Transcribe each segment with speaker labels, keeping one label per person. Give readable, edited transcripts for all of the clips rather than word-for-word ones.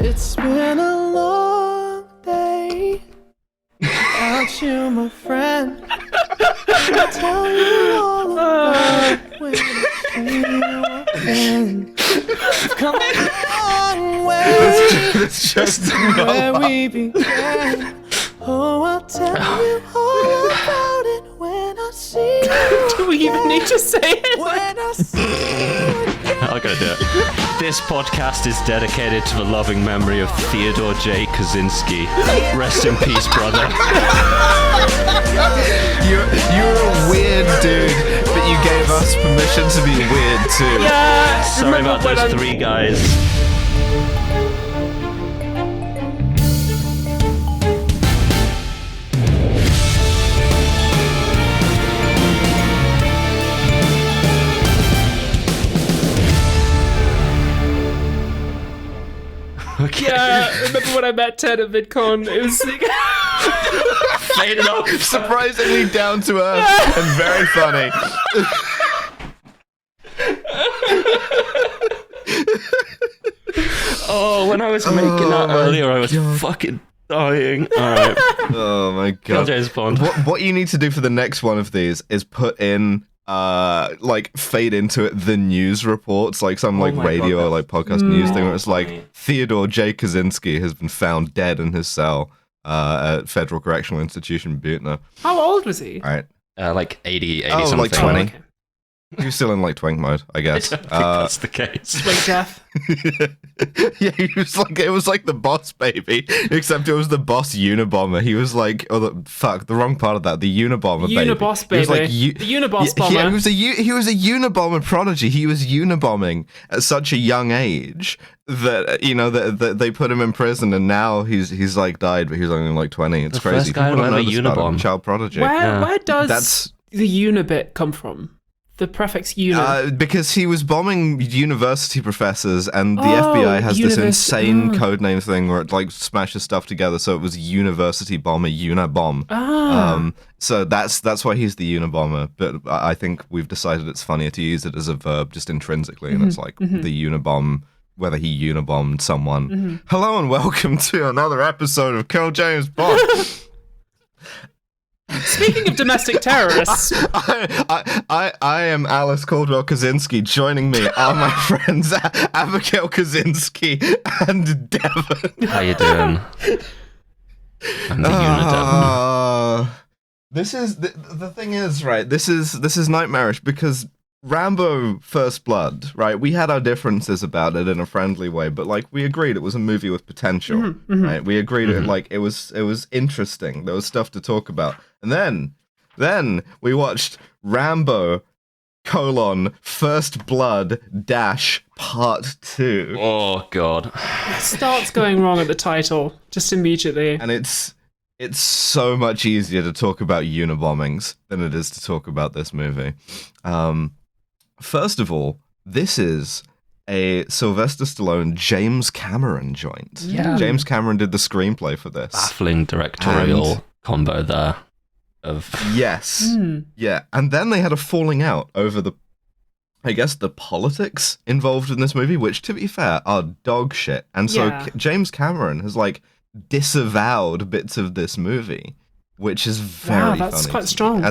Speaker 1: It's been a long day without you, my friend. I'll tell you all about when I see you again. We've come a long way
Speaker 2: It's just
Speaker 1: where we began. Oh, I'll tell you all about it when I see you.
Speaker 3: Do we even need to say it?
Speaker 1: When I see you again.
Speaker 4: I'm gonna do it. This podcast is dedicated to the loving memory of Theodore J. Kaczynski. Rest in peace, brother.
Speaker 2: You're a weird dude, but you gave us permission to be weird too.
Speaker 3: Yeah.
Speaker 4: Sorry about those three guys. Okay.
Speaker 3: Yeah, remember when I met Ted at VidCon? It was
Speaker 4: Faded off.
Speaker 2: Surprisingly down to earth and very funny.
Speaker 4: Oh, when I was making that earlier, I was fucking dying. Alright.
Speaker 2: Oh my god.
Speaker 4: James Bond.
Speaker 2: What you need to do for the next one of these is put in like fade into it the news reports, like some like
Speaker 4: my
Speaker 2: radio
Speaker 4: God,
Speaker 2: or like podcast news thing where it's like
Speaker 4: funny.
Speaker 2: Theodore J. Kaczynski has been found dead in his cell at Federal Correctional Institution Butner.
Speaker 3: How old was he?
Speaker 2: All right.
Speaker 4: Like 80
Speaker 2: Oh,
Speaker 4: something.
Speaker 2: like 20.
Speaker 3: okay.
Speaker 2: He was still in like twink mode, I guess.
Speaker 4: I think that's the case.
Speaker 3: Wait, Jeff.
Speaker 2: Yeah, he was like, it was like the boss baby, except it was the boss Unabomber. He was like, the wrong part of that, the Unabomber baby.
Speaker 3: Uniboss
Speaker 2: He was
Speaker 3: baby.
Speaker 2: like,
Speaker 3: The Uniboss bomber.
Speaker 2: Yeah, he was a Unabomber prodigy. He was Unabombing at such a young age that that they put him in prison, and now he's like died, but he was only like 20. It's
Speaker 4: The
Speaker 2: crazy.
Speaker 4: first guy
Speaker 2: People
Speaker 4: to
Speaker 2: don't
Speaker 4: ever
Speaker 2: know this about him.
Speaker 4: Unabomb.
Speaker 2: Child prodigy.
Speaker 3: Where does
Speaker 2: That's
Speaker 3: the unibit come from? The prefix uni.
Speaker 2: because he was bombing university professors, and the FBI has this insane codename thing where it like smashes stuff together. So it was University Bomber, Unabomb. So that's why he's the Unabomber. But I think we've decided it's funnier to use it as a verb just intrinsically, and it's like the Unabomb, whether he Unabombed someone. Hello and welcome to another episode of Kill James Bond.
Speaker 3: Speaking of domestic terrorists,
Speaker 2: I am Alice Caldwell Kaczynski. Joining me are my friends Abigail Kaczynski and Devon.
Speaker 4: How you doing? I'm the Unidevon.
Speaker 2: This is the thing is, right? This is nightmarish because Rambo First Blood, right? We had our differences about it in a friendly way, but like we agreed it was a movie with potential, right? We agreed it was interesting. There was stuff to talk about. And then we watched Rambo : First Blood Part 2.
Speaker 4: Oh god.
Speaker 3: it starts going wrong at the title just immediately.
Speaker 2: And it's so much easier to talk about Unabombings than it is to talk about this movie. First of all, this is a Sylvester Stallone James Cameron joint.
Speaker 3: Yeah.
Speaker 2: James Cameron did the screenplay for this.
Speaker 4: Baffling directorial combo there.
Speaker 2: Yes. Yeah. And then they had a falling out over the politics involved in this movie, which, to be fair, are dog shit. And so
Speaker 3: Yeah.
Speaker 2: James Cameron has, like, disavowed bits of this movie, which is very
Speaker 3: Wow,
Speaker 2: funny.
Speaker 3: that's quite
Speaker 2: to me,
Speaker 3: strong.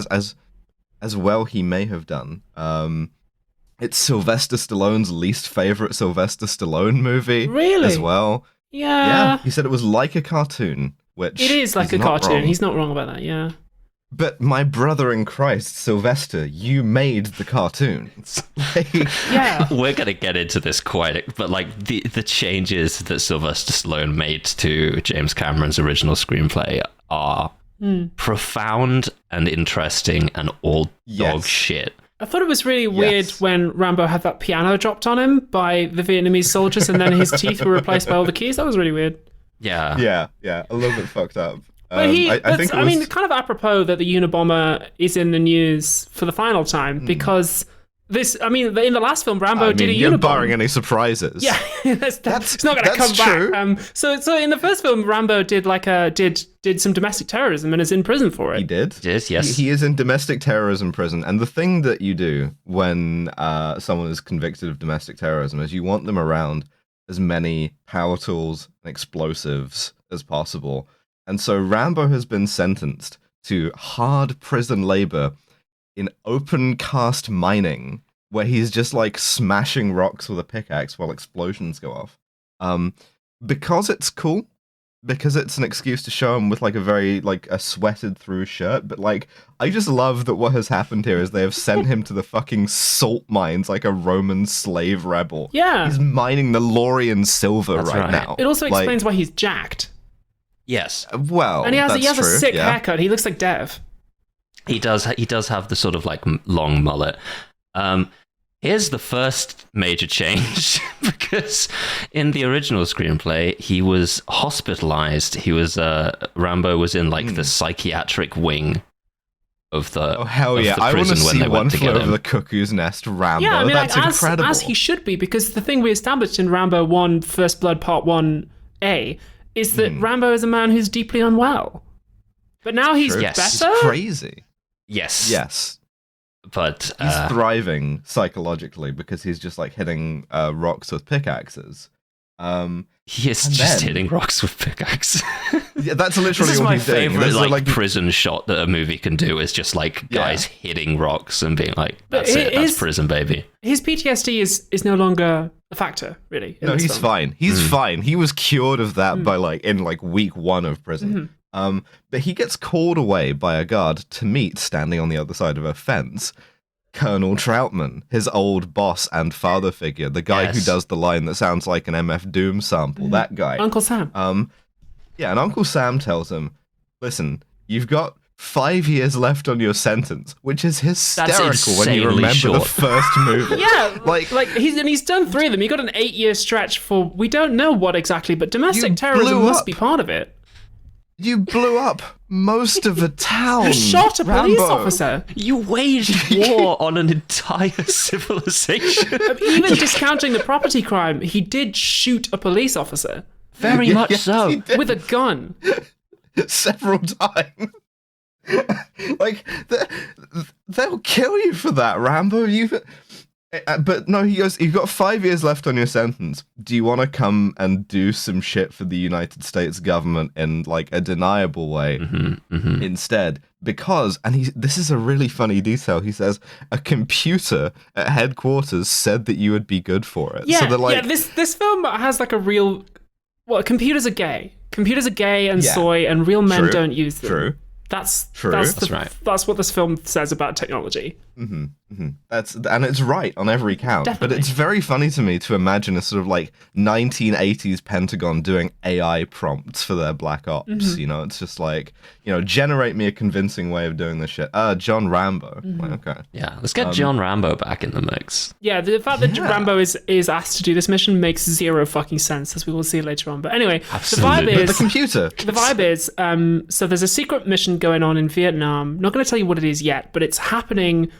Speaker 2: As well he may have done. It's Sylvester Stallone's least favorite Sylvester Stallone movie.
Speaker 3: Really?
Speaker 2: As well.
Speaker 3: Yeah.
Speaker 2: Yeah. He said it was like a cartoon, which
Speaker 3: It is like
Speaker 2: he's
Speaker 3: a
Speaker 2: not
Speaker 3: cartoon.
Speaker 2: wrong.
Speaker 3: He's not wrong about that, yeah.
Speaker 2: But my brother in Christ, Sylvester, you made the cartoons.
Speaker 3: Yeah.
Speaker 4: We're gonna get into this but like the changes that Sylvester Stallone made to James Cameron's original screenplay are profound and interesting and all dog
Speaker 2: Yes.
Speaker 4: shit.
Speaker 3: I thought it was really weird
Speaker 2: Yes.
Speaker 3: when Rambo had that piano dropped on him by the Vietnamese soldiers and then his teeth were replaced by all the keys. That was really weird.
Speaker 4: Yeah.
Speaker 2: yeah, a little bit fucked up.
Speaker 3: But
Speaker 2: I think it was...
Speaker 3: mean, kind of apropos that the Unabomber is in the news for the final time because this, I mean, in the last film, Rambo did a
Speaker 2: you're
Speaker 3: Unabomber.
Speaker 2: barring any surprises.
Speaker 3: Yeah, it's not going to
Speaker 2: that's
Speaker 3: come
Speaker 2: true.
Speaker 3: back. So in the first film, Rambo did did some domestic terrorism and is in prison for it.
Speaker 2: He did.
Speaker 4: Yes.
Speaker 2: He is in domestic terrorism prison, and the thing that you do when someone is convicted of domestic terrorism is you want them around as many power tools and explosives as possible. And so Rambo has been sentenced to hard prison labor in open cast mining, where he's just like smashing rocks with a pickaxe while explosions go off. Because it's cool, because it's an excuse to show him with like a very like a sweated through shirt, but like I just love that what has happened here is they have sent him to the fucking salt mines like a Roman slave rebel.
Speaker 3: Yeah.
Speaker 2: He's mining the Laurian silver right now.
Speaker 3: It also
Speaker 2: Like,
Speaker 3: explains why he's jacked.
Speaker 4: Yes,
Speaker 2: well,
Speaker 3: And he has a
Speaker 2: true,
Speaker 3: sick
Speaker 2: yeah.
Speaker 3: haircut. He looks like Dev.
Speaker 4: he does. He does have the sort of like long mullet. Here's the first major change, because in the original screenplay, he was hospitalized. He was Rambo was in like the psychiatric wing of the
Speaker 2: Oh hell
Speaker 4: of
Speaker 2: yeah!
Speaker 4: the
Speaker 2: I want to
Speaker 4: prison when
Speaker 2: see
Speaker 4: they
Speaker 2: One
Speaker 4: went to
Speaker 2: Flew
Speaker 4: get
Speaker 2: Over
Speaker 4: him.
Speaker 2: the Cuckoo's Nest, Rambo.
Speaker 3: Yeah, I mean,
Speaker 2: That's
Speaker 3: like,
Speaker 2: incredible.
Speaker 3: as he should be, because the thing we established in Rambo 1 First Blood Part 1A is that Rambo is a man who's deeply unwell. But now he's
Speaker 2: True.
Speaker 4: Yes.
Speaker 3: better?
Speaker 2: He's crazy.
Speaker 4: Yes,
Speaker 2: Yes,
Speaker 4: but
Speaker 2: he's thriving psychologically because he's just like hitting rocks with pickaxes.
Speaker 4: he is
Speaker 2: and
Speaker 4: just
Speaker 2: then-
Speaker 4: hitting rocks with pickaxe.
Speaker 2: Yeah, that's literally
Speaker 4: This is
Speaker 2: what
Speaker 4: my
Speaker 2: he's doing.
Speaker 4: favorite
Speaker 2: This is,
Speaker 4: like prison shot that a movie can do. Is just like guys hitting rocks and being like,
Speaker 3: But
Speaker 4: "That's it,
Speaker 3: it
Speaker 4: that's
Speaker 3: is-
Speaker 4: prison, baby."
Speaker 3: His PTSD is no longer a factor, really. in
Speaker 2: No,
Speaker 3: this
Speaker 2: he's
Speaker 3: film.
Speaker 2: fine. He's fine. He was cured of that by like in like week 1 of prison.
Speaker 3: Mm-hmm.
Speaker 2: But he gets called away by a guard to meet, standing on the other side of a fence, Colonel Troutman, his old boss and father figure, the guy who
Speaker 4: Yes.
Speaker 2: does the line that sounds like an MF Doom sample. That guy.
Speaker 3: Uncle Sam.
Speaker 2: Yeah, and Uncle Sam tells him, "Listen, you've got 5 years left on your sentence," which is hysterical when you
Speaker 4: insanely
Speaker 2: remember
Speaker 4: short.
Speaker 2: the first movie.
Speaker 3: Yeah,
Speaker 2: like
Speaker 3: he's done 3 of them. He got an 8-year stretch for we don't know what exactly, but domestic
Speaker 2: You
Speaker 3: terrorism
Speaker 2: blew
Speaker 3: must
Speaker 2: up.
Speaker 3: be part of it.
Speaker 2: you blew up most of a town.
Speaker 3: You shot a police
Speaker 2: Rambo.
Speaker 3: officer.
Speaker 4: You waged war on an entire civilization.
Speaker 3: Even discounting the property crime, he did shoot a police officer
Speaker 4: Very much
Speaker 2: Yes,
Speaker 4: so.
Speaker 2: he did.
Speaker 3: with a gun.
Speaker 2: Several times. Like they'll kill you for that, Rambo. But no, he goes, "You've got 5 years left on your sentence. Do you want to come and do some shit for the United States government in like a deniable way instead?" Because, and this is a really funny detail. He says a computer at headquarters said that you would be good for it.
Speaker 3: Yeah,
Speaker 2: so they're like,
Speaker 3: yeah. This film has like a real. Well, computers are gay. Computers are gay and
Speaker 2: Yeah.
Speaker 3: soy, and real men
Speaker 2: True.
Speaker 3: don't use them.
Speaker 2: True.
Speaker 3: That's
Speaker 2: True.
Speaker 4: That's right.
Speaker 3: That's what this film says about technology.
Speaker 2: and it's right on every count.
Speaker 3: Definitely.
Speaker 2: But it's very funny to me to imagine a sort of like 1980s Pentagon doing AI prompts for their black ops.
Speaker 3: Mm-hmm.
Speaker 2: You know, it's just like, generate me a convincing way of doing this shit. John Rambo.
Speaker 3: Mm-hmm.
Speaker 2: Like, okay.
Speaker 4: Yeah, let's get John Rambo back in the mix.
Speaker 3: Yeah, the fact that
Speaker 2: Yeah.
Speaker 3: Rambo is asked to do this mission makes zero fucking sense, as we will see later on. But anyway,
Speaker 4: Absolutely.
Speaker 2: The computer.
Speaker 3: the vibe is so there's a secret mission going on in Vietnam. Not going to tell you what it is yet, but it's happening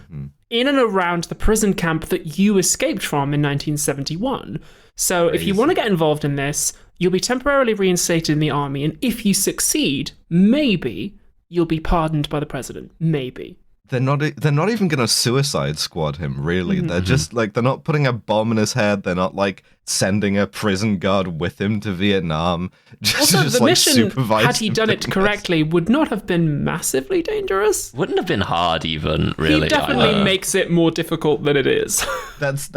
Speaker 3: in and around the prison camp that you escaped from in 1971. So if you want to get involved in this, you'll be temporarily reinstated in the army, and if you succeed, maybe you'll be pardoned by the president. Maybe.
Speaker 2: They're not even going to Suicide Squad him, really. They're just like, they're not putting a bomb in his head. They're not like sending a prison guard with him to Vietnam.
Speaker 3: Also,
Speaker 2: just
Speaker 3: the
Speaker 2: like
Speaker 3: mission,
Speaker 2: supervise
Speaker 3: had he
Speaker 2: him
Speaker 3: done it
Speaker 2: doing this.
Speaker 3: correctly, would not have been massively dangerous.
Speaker 4: Wouldn't have been hard even, really.
Speaker 3: He definitely
Speaker 4: either.
Speaker 3: makes it more difficult than it is.
Speaker 2: That's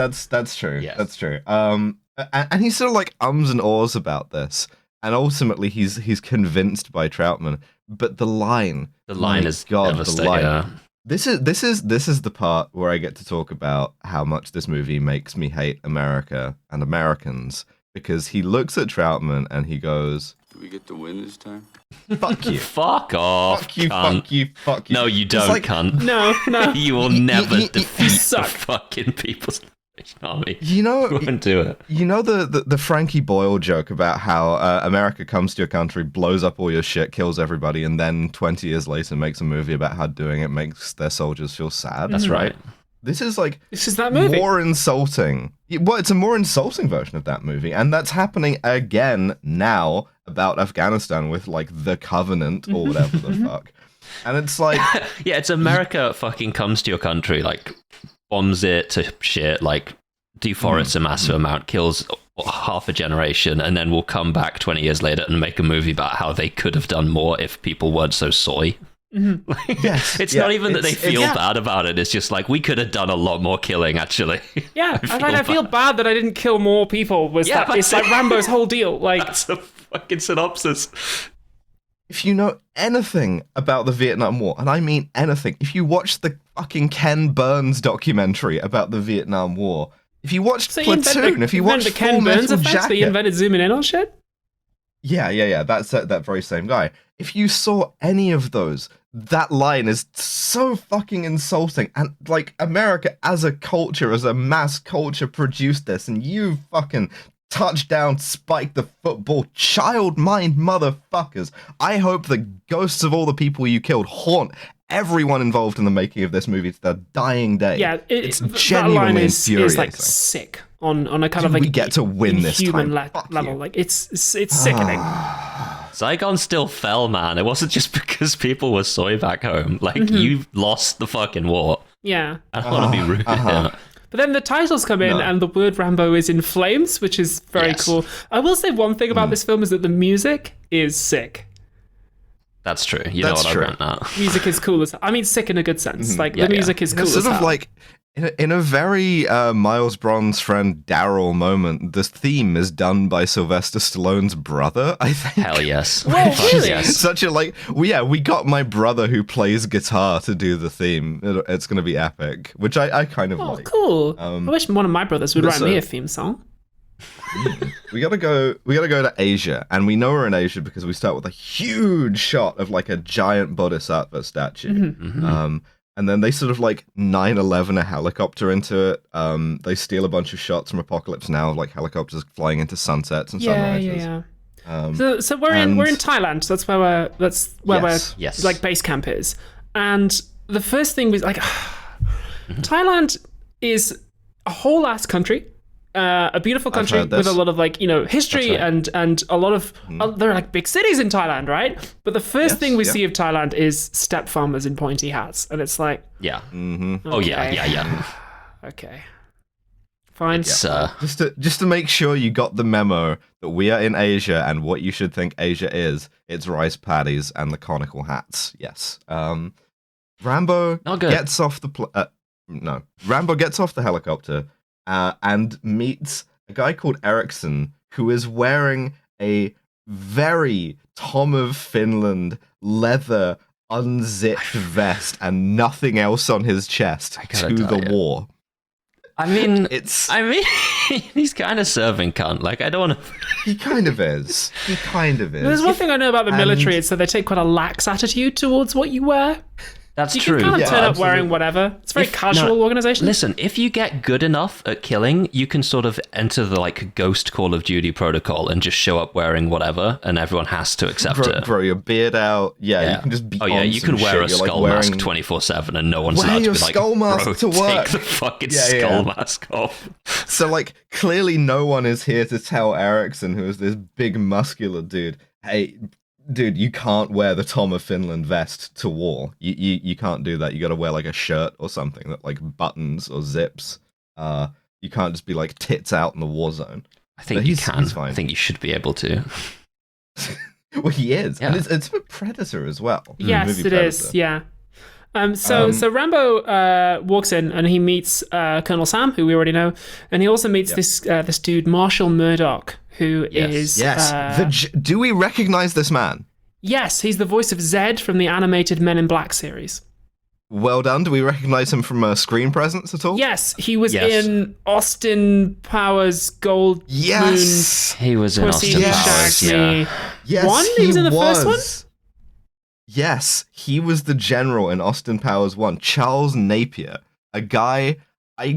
Speaker 2: true.
Speaker 4: Yes.
Speaker 2: That's true. And he's sort of like ums and ahs about this, and ultimately he's convinced by Troutman. But the line my
Speaker 4: is
Speaker 2: God,
Speaker 4: devastating.
Speaker 2: the line.
Speaker 4: Yeah.
Speaker 2: This is the part where I get to talk about how much this movie makes me hate America and Americans, because he looks at Troutman and he goes,
Speaker 5: Do we get to win this time?
Speaker 2: "Fuck you,
Speaker 4: Fuck off,
Speaker 2: fuck you,
Speaker 4: cunt.
Speaker 2: fuck you, fuck you."
Speaker 4: No, you
Speaker 2: Just
Speaker 4: don't,
Speaker 2: like,
Speaker 4: cunt.
Speaker 3: No.
Speaker 4: You will never
Speaker 2: you
Speaker 4: defeat the
Speaker 3: suck.
Speaker 4: fucking People's Liberation Army.
Speaker 2: You know,
Speaker 4: Go and do it.
Speaker 2: You know the Frankie Boyle joke about how America comes to your country, blows up all your shit, kills everybody, and then 20 years later makes a movie about how doing it makes their soldiers feel sad?
Speaker 4: That's right.
Speaker 2: This is like
Speaker 3: This is that movie.
Speaker 2: more insulting. Well, it's a more insulting version of that movie, and that's happening again now about Afghanistan with like the Covenant or whatever the fuck. And it's like,
Speaker 4: Yeah, it's America fucking comes to your country, like bombs it to shit, like deforests a massive amount, kills half a generation, and then will come back 20 years later and make a movie about how they could have done more if people weren't so soy.
Speaker 2: Yes,
Speaker 4: It's not even that they feel bad about it. It's just like, we could have done a lot more killing, actually.
Speaker 3: Yeah, I feel bad that I didn't kill more people. It's like Rambo's whole deal. Like,
Speaker 4: that's a fucking synopsis.
Speaker 2: If you know anything about the Vietnam War, and I mean anything, if you watch the fucking Ken Burns documentary about the Vietnam War, if you watched Platoon, if you watched
Speaker 3: the Ken Burns effect, so he invented zooming in on shit?
Speaker 2: Yeah. That's that very same guy. If you saw any of those, that line is so fucking insulting. And, like, America as a culture, as a mass culture, produced this, and you fucking touchdown, spike the football, child mind motherfuckers. I hope the ghosts of all the people you killed haunt everyone involved in the making of this movie to their dying day.
Speaker 3: Yeah,
Speaker 2: it's genuinely infuriating.
Speaker 3: Is like sick on a kind of like
Speaker 2: we get to win this
Speaker 3: human
Speaker 2: time.
Speaker 3: level. Like it's sickening.
Speaker 4: Zygon still fell, man. It wasn't just because people were soy back home. Like, you lost the fucking war.
Speaker 3: Yeah.
Speaker 4: I don't want to be rude.
Speaker 3: But then the titles come in and the word Rambo is in flames, which is very cool. I will say one thing about this film is that the music is sick.
Speaker 4: That's true. You know what I meant now.
Speaker 3: Music is cool as... I mean, sick in a good sense. Like, the music is cool
Speaker 2: it's
Speaker 3: as
Speaker 2: sort
Speaker 3: hell.
Speaker 2: of like, in a very Miles Bron's friend Daryl moment, the theme is done by Sylvester Stallone's brother, I think.
Speaker 4: Hell yes.
Speaker 3: Whoa, really?
Speaker 4: Yes.
Speaker 2: Such a, like, we got my brother who plays guitar to do the theme. It's going to be epic, which I kind of like.
Speaker 3: Cool. I wish one of my brothers would write me a theme song.
Speaker 2: We gotta go to Asia, and we know we're in Asia because we start with a huge shot of like a giant bodhisattva statue. And then they sort of like 9/11 a helicopter into it. They steal a bunch of shots from Apocalypse Now of like helicopters flying into sunsets and sunrises.
Speaker 3: So we're in Thailand. So that's where we're like base camp is. And the first thing was like Thailand is a whole ass country. A beautiful country with a lot of like, you know, history and a lot of there are like big cities in Thailand, right? But the first thing we see of Thailand is step farmers in pointy hats, and it's like,
Speaker 4: oh yeah.
Speaker 3: Okay, fine.
Speaker 2: Just to make sure you got the memo that we are in Asia, and what you should think Asia is, it's rice paddies and the conical hats. Yes. Rambo gets off the Rambo gets off the helicopter. And meets a guy called Erickson, who is wearing a very Tom of Finland leather unzipped vest and nothing else on his chest to the war.
Speaker 4: I mean, he's kind of serving cunt. Like, I don't want to...
Speaker 2: He kind of is.
Speaker 3: There's one thing I know about the military, it's that they take quite a lax attitude towards what you wear.
Speaker 4: That's
Speaker 3: you
Speaker 4: true.
Speaker 3: You can kind of turn up wearing whatever. It's a very casual organization.
Speaker 4: Listen, if you get good enough at killing, you can sort of enter the like ghost Call of Duty protocol and just show up wearing whatever, and everyone has to accept it.
Speaker 2: Grow your beard out. Yeah, you can just be.
Speaker 4: You can wear a skull mask 24/7, and no one's allowed to be like,
Speaker 2: skull mask
Speaker 4: bro,
Speaker 2: to work.
Speaker 4: Take the fucking skull mask off.
Speaker 2: So like, clearly, no one is here to tell Erickson, who is this big muscular dude, hey. Dude, you can't wear the Tom of Finland vest to war. You can't do that. You got to wear like a shirt or something that like buttons or zips. You can't just be like tits out in the war zone.
Speaker 4: I think you can. I think you should be able to.
Speaker 2: Well, he is. Yeah. And it's a Predator as well.
Speaker 3: Yes, it is. Yeah. So Rambo walks in and he meets Colonel Sam, who we already know, and he also meets this dude Marshall Murdoch, who is
Speaker 2: do we recognize this man?
Speaker 3: Yes, he's the voice of Zed from the animated Men in Black series.
Speaker 2: Well done. Do we recognize him from screen presence at all?
Speaker 3: Yes, he was in Austin Powers Gold Moon.
Speaker 4: He was in Austin Powers.
Speaker 2: Yes,
Speaker 3: he was in the first one.
Speaker 2: Yes, he was the general in Austin Powers 1, Charles Napier, a guy I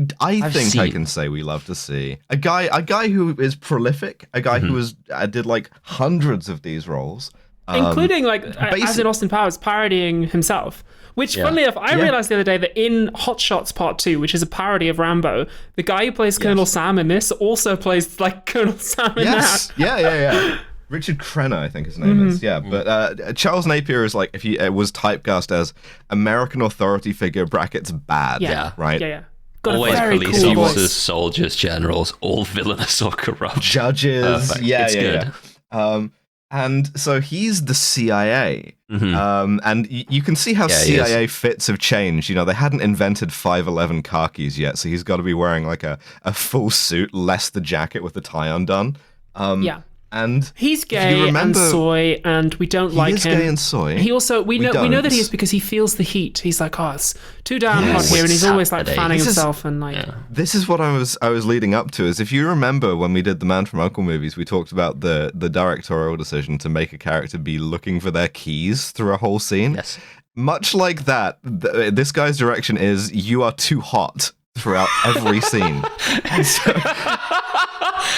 Speaker 2: think I can say we love to see. A guy who is prolific, a guy who did like hundreds of these roles.
Speaker 3: Including like, as in Austin Powers, parodying himself. Which, funnily enough, I realized the other day that in Hot Shots Part 2, which is a parody of Rambo, the guy who plays Colonel Sam in this also plays like Colonel Sam in that.
Speaker 2: Yeah. Richard Crenna, I think his name is. Yeah, but Charles Napier is like, it was typecast as American authority figure brackets bad.
Speaker 3: Yeah.
Speaker 2: Right?
Speaker 3: Yeah. Got
Speaker 4: Always
Speaker 3: a very
Speaker 4: police
Speaker 3: cool
Speaker 4: officers,
Speaker 3: voice.
Speaker 4: soldiers, generals, all villainous or corrupt.
Speaker 2: Judges.
Speaker 4: Perfect.
Speaker 2: Yeah,
Speaker 4: It's
Speaker 2: yeah,
Speaker 4: good.
Speaker 2: yeah. And so he's the CIA.
Speaker 4: Mhm.
Speaker 2: And you can see how
Speaker 4: Yeah, he is.
Speaker 2: CIA fits have changed. You know, they hadn't invented 511 khakis yet, so he's got to be wearing like a full suit, less the jacket with the tie undone.
Speaker 3: Yeah.
Speaker 2: And
Speaker 3: He's
Speaker 2: if you
Speaker 3: gay and
Speaker 2: remember-
Speaker 3: soy, and we don't
Speaker 2: he
Speaker 3: like
Speaker 2: is
Speaker 3: him.
Speaker 2: gay and soy.
Speaker 3: He also we know
Speaker 2: don't.
Speaker 3: that he is because he feels the heat. He's like, oh, it's too damn hot
Speaker 2: Yes.
Speaker 3: here, and he's always like
Speaker 4: Saturday.
Speaker 3: fanning
Speaker 2: This is-
Speaker 3: himself and like.
Speaker 4: Yeah.
Speaker 2: This is what I was leading up to. Is if you remember when we did the Man from U.N.C.L.E. movies, we talked about the directorial decision to make a character be looking for their keys through a whole scene.
Speaker 4: Yes.
Speaker 2: Much like that, this guy's direction is you are too hot throughout every scene. And so,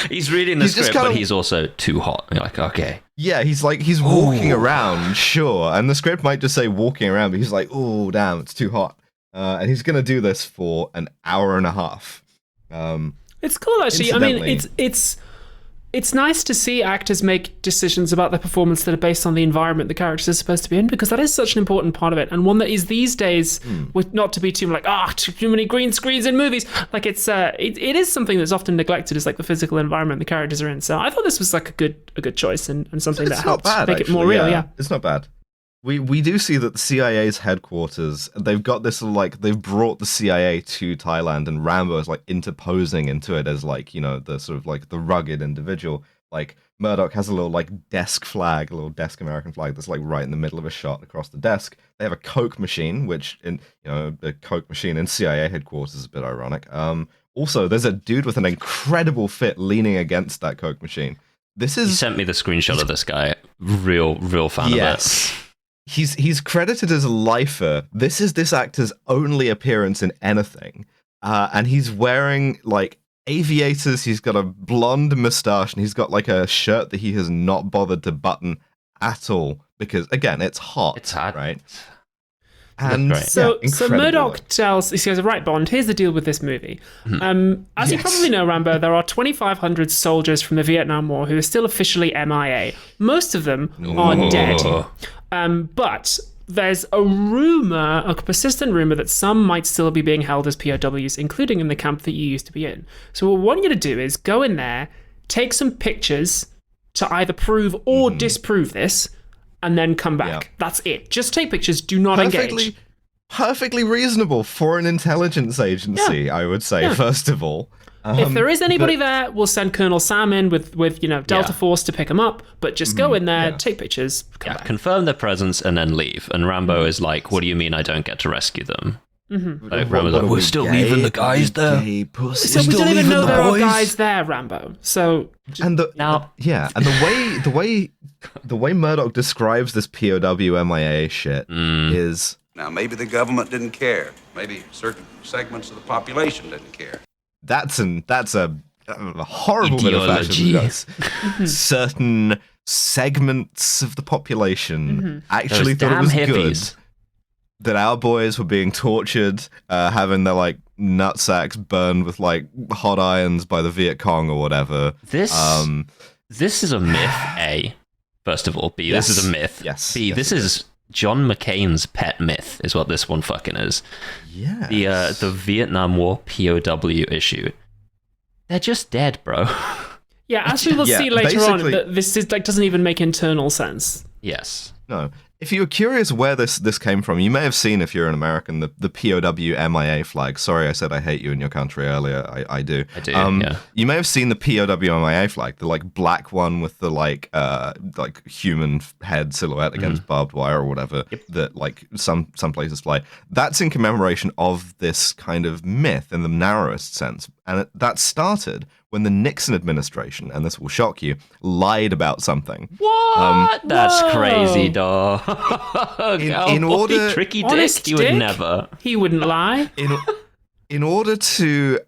Speaker 4: He's reading the
Speaker 2: He's just
Speaker 4: script, but
Speaker 2: kinda-
Speaker 4: he's also too hot. You're like, okay.
Speaker 2: yeah, he's walking around, sure, and the script might just say walking around, but he's like, oh damn, it's too hot, and he's gonna do this for an hour and a half.
Speaker 3: It's cool, actually. I mean,
Speaker 2: Incidentally-
Speaker 3: it's nice to see actors make decisions about their performance that are based on the environment the characters are supposed to be in, because that is such an important part of it, and one that is these days, with not to be too like, too many green screens in movies. Like it is something that's often neglected, is like the physical environment the characters are in. So I thought this was like a good choice and something that
Speaker 2: It's
Speaker 3: helped
Speaker 2: not bad,
Speaker 3: make it more real. Yeah.
Speaker 2: It's not bad. We do see that the CIA's headquarters, they've got this like, they've brought the CIA to Thailand, and Rambo is like interposing into it as like, you know, the sort of like the rugged individual. Like Murdoch has a little like desk flag, a little desk American flag that's like right in the middle of a shot across the desk. They have a Coke machine, which the Coke machine in CIA headquarters is a bit ironic. Also, there's a dude with an incredible fit leaning against that Coke machine. This
Speaker 4: He
Speaker 2: is
Speaker 4: sent me the screenshot of this guy. Real fan of it.
Speaker 2: yes. He's credited as a lifer. This is this actor's only appearance in anything, and he's wearing like aviators. He's got a blonde mustache, and he's got like a shirt that he has not bothered to button at all because, again, it's hot.
Speaker 4: It's hot.
Speaker 2: right?
Speaker 4: Looks
Speaker 2: And
Speaker 4: great.
Speaker 3: So
Speaker 2: incredible
Speaker 3: Murdoch
Speaker 2: look.
Speaker 3: tells, he says, right, Bond, here's the deal with this movie. As you
Speaker 2: Yes.
Speaker 3: probably know, Rambo, there are 2,500 soldiers from the Vietnam War who are still officially MIA. Most of them are dead. But there's a rumor, a persistent rumor, that some might still be being held as POWs, including in the camp that you used to be in. So what we want you to do is go in there, take some pictures to either prove or disprove this, and then come back.
Speaker 2: Yeah.
Speaker 3: That's it. Just take pictures. Do not engage.
Speaker 2: Perfectly reasonable for an intelligence agency, I would say, first of all.
Speaker 3: If there is anybody there, we'll send Colonel Sam in with Delta
Speaker 4: Yeah.
Speaker 3: Force to pick him up. But just go in there, take pictures, come back.
Speaker 4: Confirm their presence and then leave. And Rambo is like, what do you mean I don't get to rescue them? Like, Rambo's like, we're still leaving the guys there.
Speaker 3: So we don't even know there are guys there, Rambo. So
Speaker 2: And the way Murdoch describes this POW MIA shit is
Speaker 5: Now, maybe the government didn't care. Maybe certain segments of the population didn't care.
Speaker 2: that's a horrible bit of
Speaker 4: Ideology.
Speaker 2: fashion. Yes. Certain segments of the population actually
Speaker 4: Those
Speaker 2: thought it
Speaker 4: damn
Speaker 2: was
Speaker 4: hippies.
Speaker 2: good that our boys were being tortured, having their like nutsacks burned with like hot irons by the Viet Cong or whatever.
Speaker 4: This is a myth, A, first of all. B,
Speaker 2: Yes.
Speaker 4: this is a myth.
Speaker 2: Yes.
Speaker 4: B,
Speaker 2: Yes,
Speaker 4: this
Speaker 2: it
Speaker 4: is John McCain's pet myth, is what this one fucking is.
Speaker 2: Yeah.
Speaker 4: The Vietnam War POW issue. They're just dead, bro.
Speaker 3: yeah, as we will
Speaker 2: Yeah,
Speaker 3: see later on,
Speaker 2: basically-
Speaker 3: that this is like doesn't even make internal sense.
Speaker 4: Yes.
Speaker 2: No. If you were curious where this came from, you may have seen, if you're an American, the POW MIA flag. Sorry, I said I hate you in your country earlier. I do.
Speaker 4: I do, yeah.
Speaker 2: You may have seen the POW MIA flag, the like black one with the like human head silhouette against barbed wire or whatever that like some places fly. That's in commemoration of this kind of myth in the narrowest sense, and that started when the Nixon administration, and this will shock you, lied about something.
Speaker 4: What? That's
Speaker 3: Whoa.
Speaker 4: crazy, dog.
Speaker 2: In order-
Speaker 4: Tricky Dick,
Speaker 3: Honest
Speaker 4: you would
Speaker 3: Dick?
Speaker 4: never.
Speaker 3: He wouldn't lie.
Speaker 2: In order to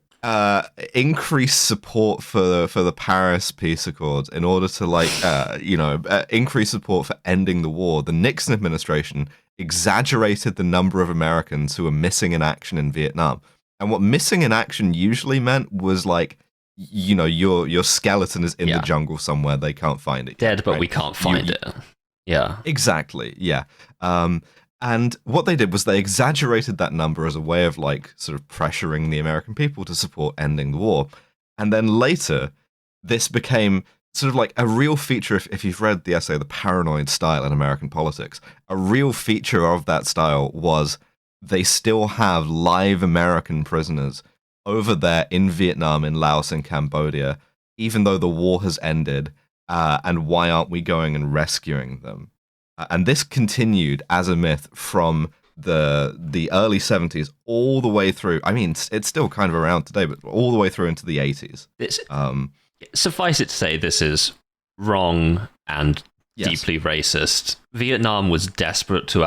Speaker 2: increase support for the Paris Peace Accords, in order to increase support for ending the war, the Nixon administration exaggerated the number of Americans who were missing in action in Vietnam. And what missing in action usually meant was like, you know, your skeleton is in the jungle somewhere, they can't find it.
Speaker 4: Dead, but
Speaker 2: right?
Speaker 4: we can't find it. Yeah.
Speaker 2: Exactly, yeah. And what they did was they exaggerated that number as a way of like sort of pressuring the American people to support ending the war. And then later, this became sort of like a real feature. If you've read the essay, The Paranoid Style in American Politics, a real feature of that style was they still have live American prisoners over there in Vietnam, in Laos, and Cambodia, even though the war has ended. And why aren't we going and rescuing them? And this continued as a myth from the early 70s all the way through. I mean, it's still kind of around today, but all the way through into the 80s.
Speaker 4: Suffice it to say, this is wrong and
Speaker 2: Yes.
Speaker 4: deeply racist. Vietnam was desperate to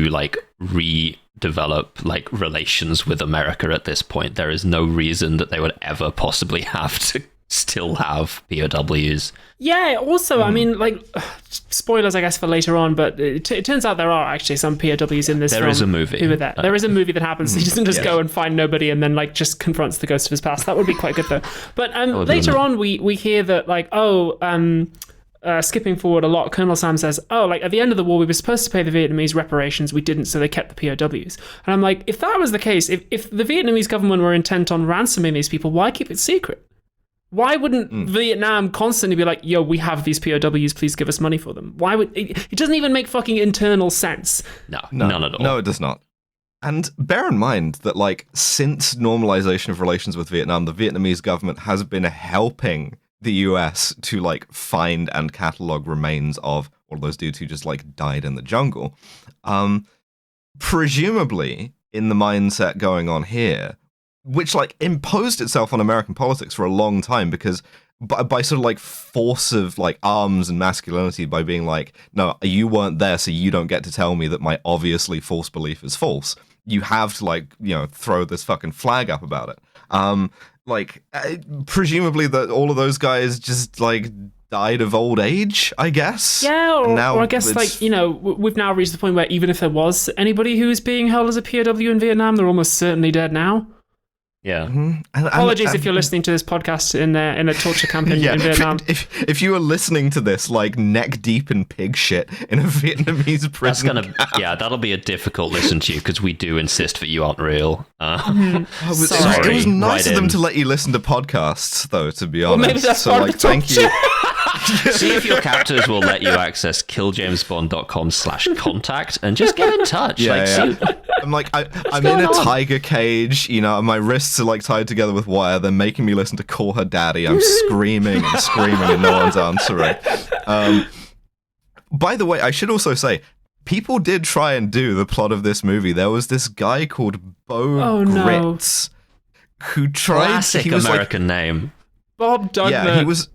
Speaker 4: like redevelop like relations with America at this point. There is no reason that they would ever possibly have to still have POWs.
Speaker 3: Yeah, also, I mean, like, spoilers, I guess, for later on, but it turns out there are actually some POWs in this film.
Speaker 4: There is a movie.
Speaker 3: Who are there. There is a movie that happens. He doesn't just go and find nobody and then, like, just confronts the ghost of his past. That would be quite good, though. But later on, we hear that, like, skipping forward a lot, Colonel Sam says, like, at the end of the war, we were supposed to pay the Vietnamese reparations. We didn't, so they kept the POWs. And I'm like, if that was the case, if the Vietnamese government were intent on ransoming these people, why keep it secret? Why wouldn't Vietnam constantly be like, yo, we have these POWs, please give us money for them? Why would it doesn't even make fucking internal sense.
Speaker 4: No, none at all.
Speaker 2: No, it does not. And bear in mind that, like, since normalization of relations with Vietnam, the Vietnamese government has been helping the US to, like, find and catalog remains of all those dudes who just, like, died in the jungle. Presumably, in the mindset going on here, which, like, imposed itself on American politics for a long time, because by sort of, like, force of, like, arms and masculinity, by being like, no, you weren't there, so you don't get to tell me that my obviously false belief is false. You have to, like, you know, throw this fucking flag up about it. Presumably that all of those guys just, like, died of old age, I guess.
Speaker 3: Yeah, or I guess, like, you know, we've now reached the point where even if there was anybody who was being held as a POW in Vietnam, they're almost certainly dead now.
Speaker 4: Yeah.
Speaker 3: Apologies if you're listening to this podcast in a torture camp in Vietnam.
Speaker 2: If you are listening to this, like, neck deep in pig shit in a Vietnamese prison,
Speaker 4: that'll be a difficult listen to you, because we do insist that you aren't real.
Speaker 2: It was nice of them to let you listen to podcasts, though, to be honest.
Speaker 3: Well, maybe that's part of the
Speaker 2: thank you.
Speaker 4: See if your captors will let you access killjamesbond.com/contact and just get in touch.
Speaker 2: I'm like, I'm in a tiger cage, you know, and my wrists are, like, tied together with wire. They're making me listen to Call Her Daddy. I'm screaming and screaming and no one's answering. By the way, I should also say, people did try and do the plot of this movie. There was this guy called Bo Gritz who tried...
Speaker 4: Classic American name.
Speaker 3: Bob Dugner.
Speaker 2: Yeah, he was...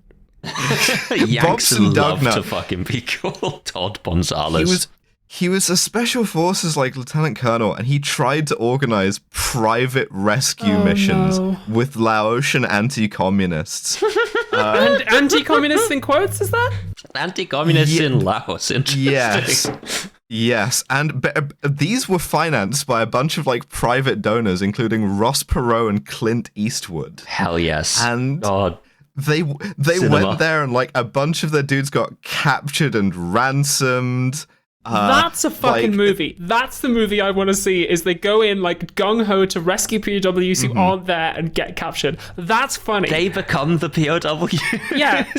Speaker 4: Yanks
Speaker 2: Bobson
Speaker 4: love
Speaker 2: Dugner.
Speaker 4: to fucking be called Todd Bonzales.
Speaker 2: He was a special forces, like, lieutenant colonel, and he tried to organize private rescue missions with Laotian anti-communists.
Speaker 3: And anti-communists in quotes, is that?
Speaker 4: Anti-communists in Laos. Interesting.
Speaker 2: Yes, and these were financed by a bunch of, like, private donors, including Ross Perot and Clint Eastwood.
Speaker 4: Hell yes.
Speaker 2: And
Speaker 4: God.
Speaker 2: They went there, and, like, a bunch of their dudes got captured and ransomed.
Speaker 3: That's a fucking movie. That's the movie I want to see, is they go in, like, gung-ho to rescue POWs who aren't there and get captured. That's funny.
Speaker 4: They become the POWs.
Speaker 3: Yeah.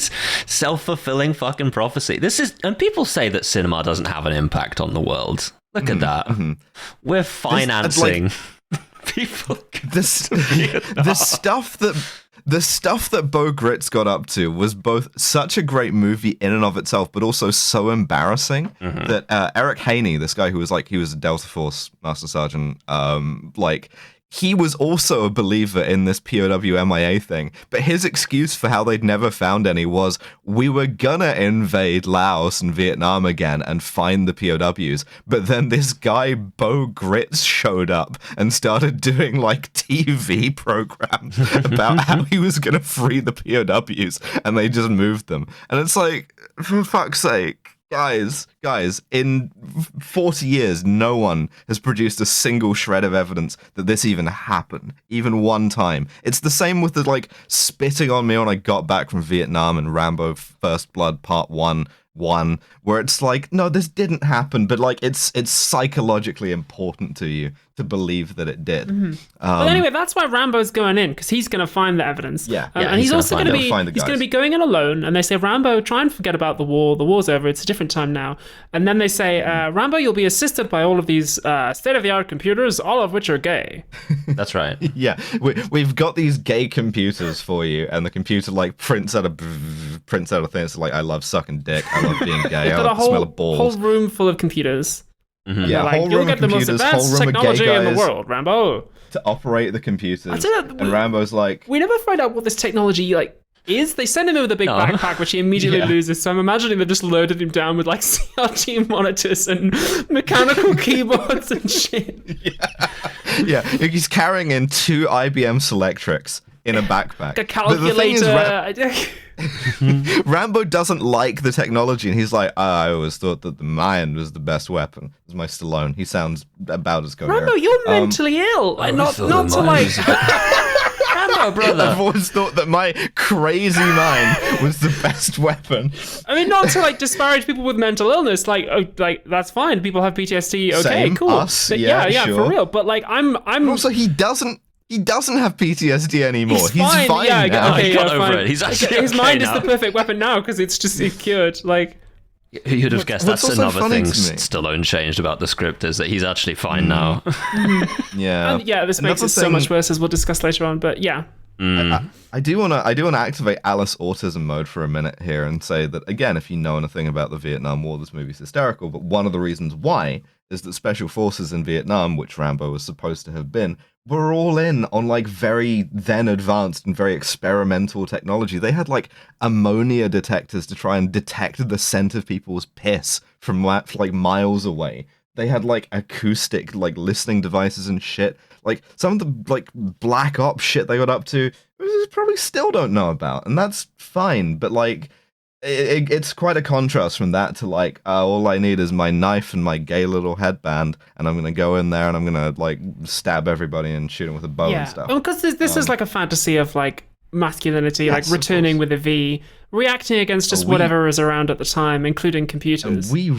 Speaker 4: Self-fulfilling fucking prophecy. And people say that cinema doesn't have an impact on the world. Look at that. We're financing people.
Speaker 2: The stuff that Bo Gritz got up to was both such a great movie in and of itself, but also so embarrassing that Eric Haney, this guy who was a Delta Force Master Sergeant, he was also a believer in this POW MIA thing, but his excuse for how they'd never found any was, we were gonna invade Laos and Vietnam again and find the POWs, but then this guy Bo Gritz showed up and started doing, like, TV programs about how he was gonna free the POWs, and they just moved them. And it's like, for fuck's sake, Guys, in 40 years, no one has produced a single shred of evidence that this even happened, even one time. It's the same with the, like, spitting on me when I got back from Vietnam and Rambo First Blood Part 1, one, where it's like, no, this didn't happen, but like it's psychologically important to you to believe that it did.
Speaker 3: But anyway, that's why Rambo's going in, because he's going to find the evidence. And he's also going to be going in alone. And they say, Rambo, try and forget about the war. The war's over. It's a different time now. And then they say, Rambo, you'll be assisted by all of these state-of-the-art computers, all of which are gay.
Speaker 4: That's right.
Speaker 2: Yeah, we've got these gay computers for you, and the computer like prints out a thing. It's like, I love sucking dick. I love being gay. I love the smell of balls.
Speaker 3: Whole room full of computers.
Speaker 2: Yeah,
Speaker 3: like,
Speaker 2: whole
Speaker 3: you'll
Speaker 2: room
Speaker 3: get
Speaker 2: of
Speaker 3: the most
Speaker 2: computers,
Speaker 3: advanced
Speaker 2: whole room of
Speaker 3: technology
Speaker 2: gay
Speaker 3: in the
Speaker 2: guys
Speaker 3: world, Rambo.
Speaker 2: to operate the computers.
Speaker 3: And
Speaker 2: Rambo's like,
Speaker 3: we never find out what this technology like is. They send him in with a big backpack, which he immediately loses. So I'm imagining they've just loaded him down with like CRT monitors and mechanical keyboards and shit.
Speaker 2: Yeah, he's carrying in 2 IBM Selectrics in a backpack.
Speaker 3: A calculator.
Speaker 2: Rambo doesn't like the technology, and he's like, I always thought that the mind was the best weapon. It was my Stallone. He sounds about as coherent.
Speaker 3: Rambo, you're mentally ill. Not to like... Rambo, brother.
Speaker 2: I've always thought that my crazy mind was the best weapon.
Speaker 3: I mean, not to like disparage people with mental illness. Like that's fine. People have PTSD. Okay,
Speaker 2: Same,
Speaker 3: cool.
Speaker 2: us,
Speaker 3: But
Speaker 2: yeah,
Speaker 3: for
Speaker 2: sure.
Speaker 3: real. But like, I'm
Speaker 2: Also, he doesn't have PTSD anymore. He's
Speaker 3: fine.
Speaker 2: fine now.
Speaker 3: Okay,
Speaker 4: He got over
Speaker 3: fine.
Speaker 4: it. He's actually
Speaker 3: his
Speaker 4: okay
Speaker 3: mind
Speaker 4: now.
Speaker 3: is the perfect weapon now because it's just cured. Like,
Speaker 4: You'd have guessed
Speaker 2: what's
Speaker 4: that's
Speaker 2: also
Speaker 4: another
Speaker 2: funny
Speaker 4: thing
Speaker 2: to me-
Speaker 4: Stallone changed about the script, is that he's actually fine now.
Speaker 2: Yeah,
Speaker 3: and yeah, this makes
Speaker 2: Another
Speaker 3: it so
Speaker 2: thing-
Speaker 3: much worse, as we'll discuss later on. But yeah,
Speaker 2: I do want to activate Alice autism mode for a minute here and say that, again, if you know anything about the Vietnam War, this movie's hysterical, but one of the reasons why is that special forces in Vietnam, which Rambo was supposed to have been, were all in on like very then advanced and very experimental technology. They had like ammonia detectors to try and detect the scent of people's piss from like miles away. They had like acoustic like listening devices and shit. Like some of the like black ops shit they got up to, we probably still don't know about, and that's fine. But like, it's quite a contrast from that to like, all I need is my knife and my gay little headband, and I'm gonna go in there and I'm gonna like stab everybody and shoot them with a bow and stuff.
Speaker 3: Because this is like a fantasy of like masculinity,
Speaker 2: Yes,
Speaker 3: like
Speaker 2: of
Speaker 3: returning
Speaker 2: course.
Speaker 3: with a V, reacting against just whatever is around at the time, including computers.
Speaker 2: And we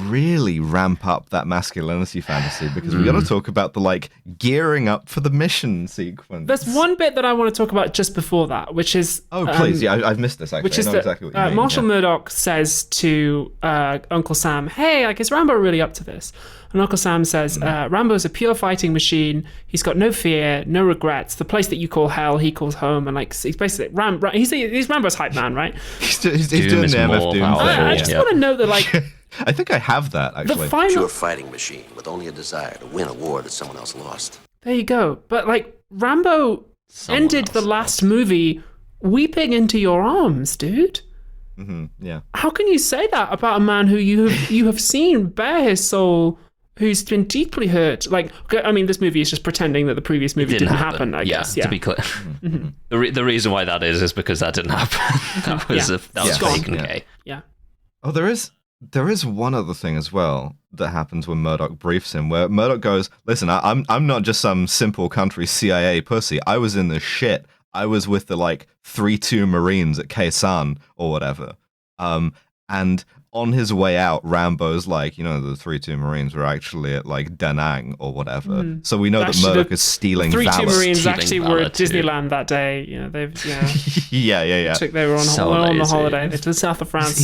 Speaker 2: really ramp up that masculinity fantasy because we got to talk about the like gearing up for the mission sequence.
Speaker 3: There's one bit that I want to talk about just before that, which is
Speaker 2: please, I've missed this actually.
Speaker 3: which is
Speaker 2: I know
Speaker 3: that
Speaker 2: exactly what you mean.
Speaker 3: Marshall Murdoch says to Uncle Sam, "Hey, like, is Rambo really up to this?" And Uncle Sam says, "Rambo's a pure fighting machine. He's got no fear, no regrets. The place that you call hell, he calls home." And like, he's basically he's Rambo's hype man, right?
Speaker 2: He's doing
Speaker 4: is
Speaker 2: the MF
Speaker 4: more
Speaker 2: Doom
Speaker 4: powerful.
Speaker 2: thing.
Speaker 3: I just want to note that like
Speaker 2: I think I have that
Speaker 3: the
Speaker 2: actually.
Speaker 3: final.
Speaker 6: Pure fighting machine with only a desire to win a war that someone else lost.
Speaker 3: There you go. But like Rambo
Speaker 4: Someone
Speaker 3: ended
Speaker 4: else
Speaker 3: the last movie weeping into your arms, dude.
Speaker 2: Yeah.
Speaker 3: How can you say that about a man who you have seen bare his soul, who's been deeply hurt? Like, I mean, this movie is just pretending that the previous movie didn't happen. I guess. Yeah.
Speaker 4: To be clear, the reason why that is because that didn't happen. that was fake and gay.
Speaker 3: Yeah.
Speaker 2: Oh, there is one other thing as well that happens when Murdoch briefs him, where Murdoch goes, "Listen, I'm not just some simple country CIA pussy. I was in the shit. I was with the like 3-2 Marines at Khe Sanh or whatever." And on his way out, Rambo's like, the 3-2 Marines were actually at like Da Nang or whatever. So we know
Speaker 3: Actually,
Speaker 2: that Murdoch
Speaker 3: the
Speaker 2: is stealing
Speaker 3: 3-2
Speaker 2: valor.
Speaker 3: Marines
Speaker 4: Stealing
Speaker 3: actually were
Speaker 4: valor
Speaker 3: at
Speaker 4: too.
Speaker 3: Disneyland that day. They've
Speaker 2: Yeah.
Speaker 3: they were on
Speaker 4: So
Speaker 3: on the
Speaker 4: lazy.
Speaker 3: holiday. They're to the south of France.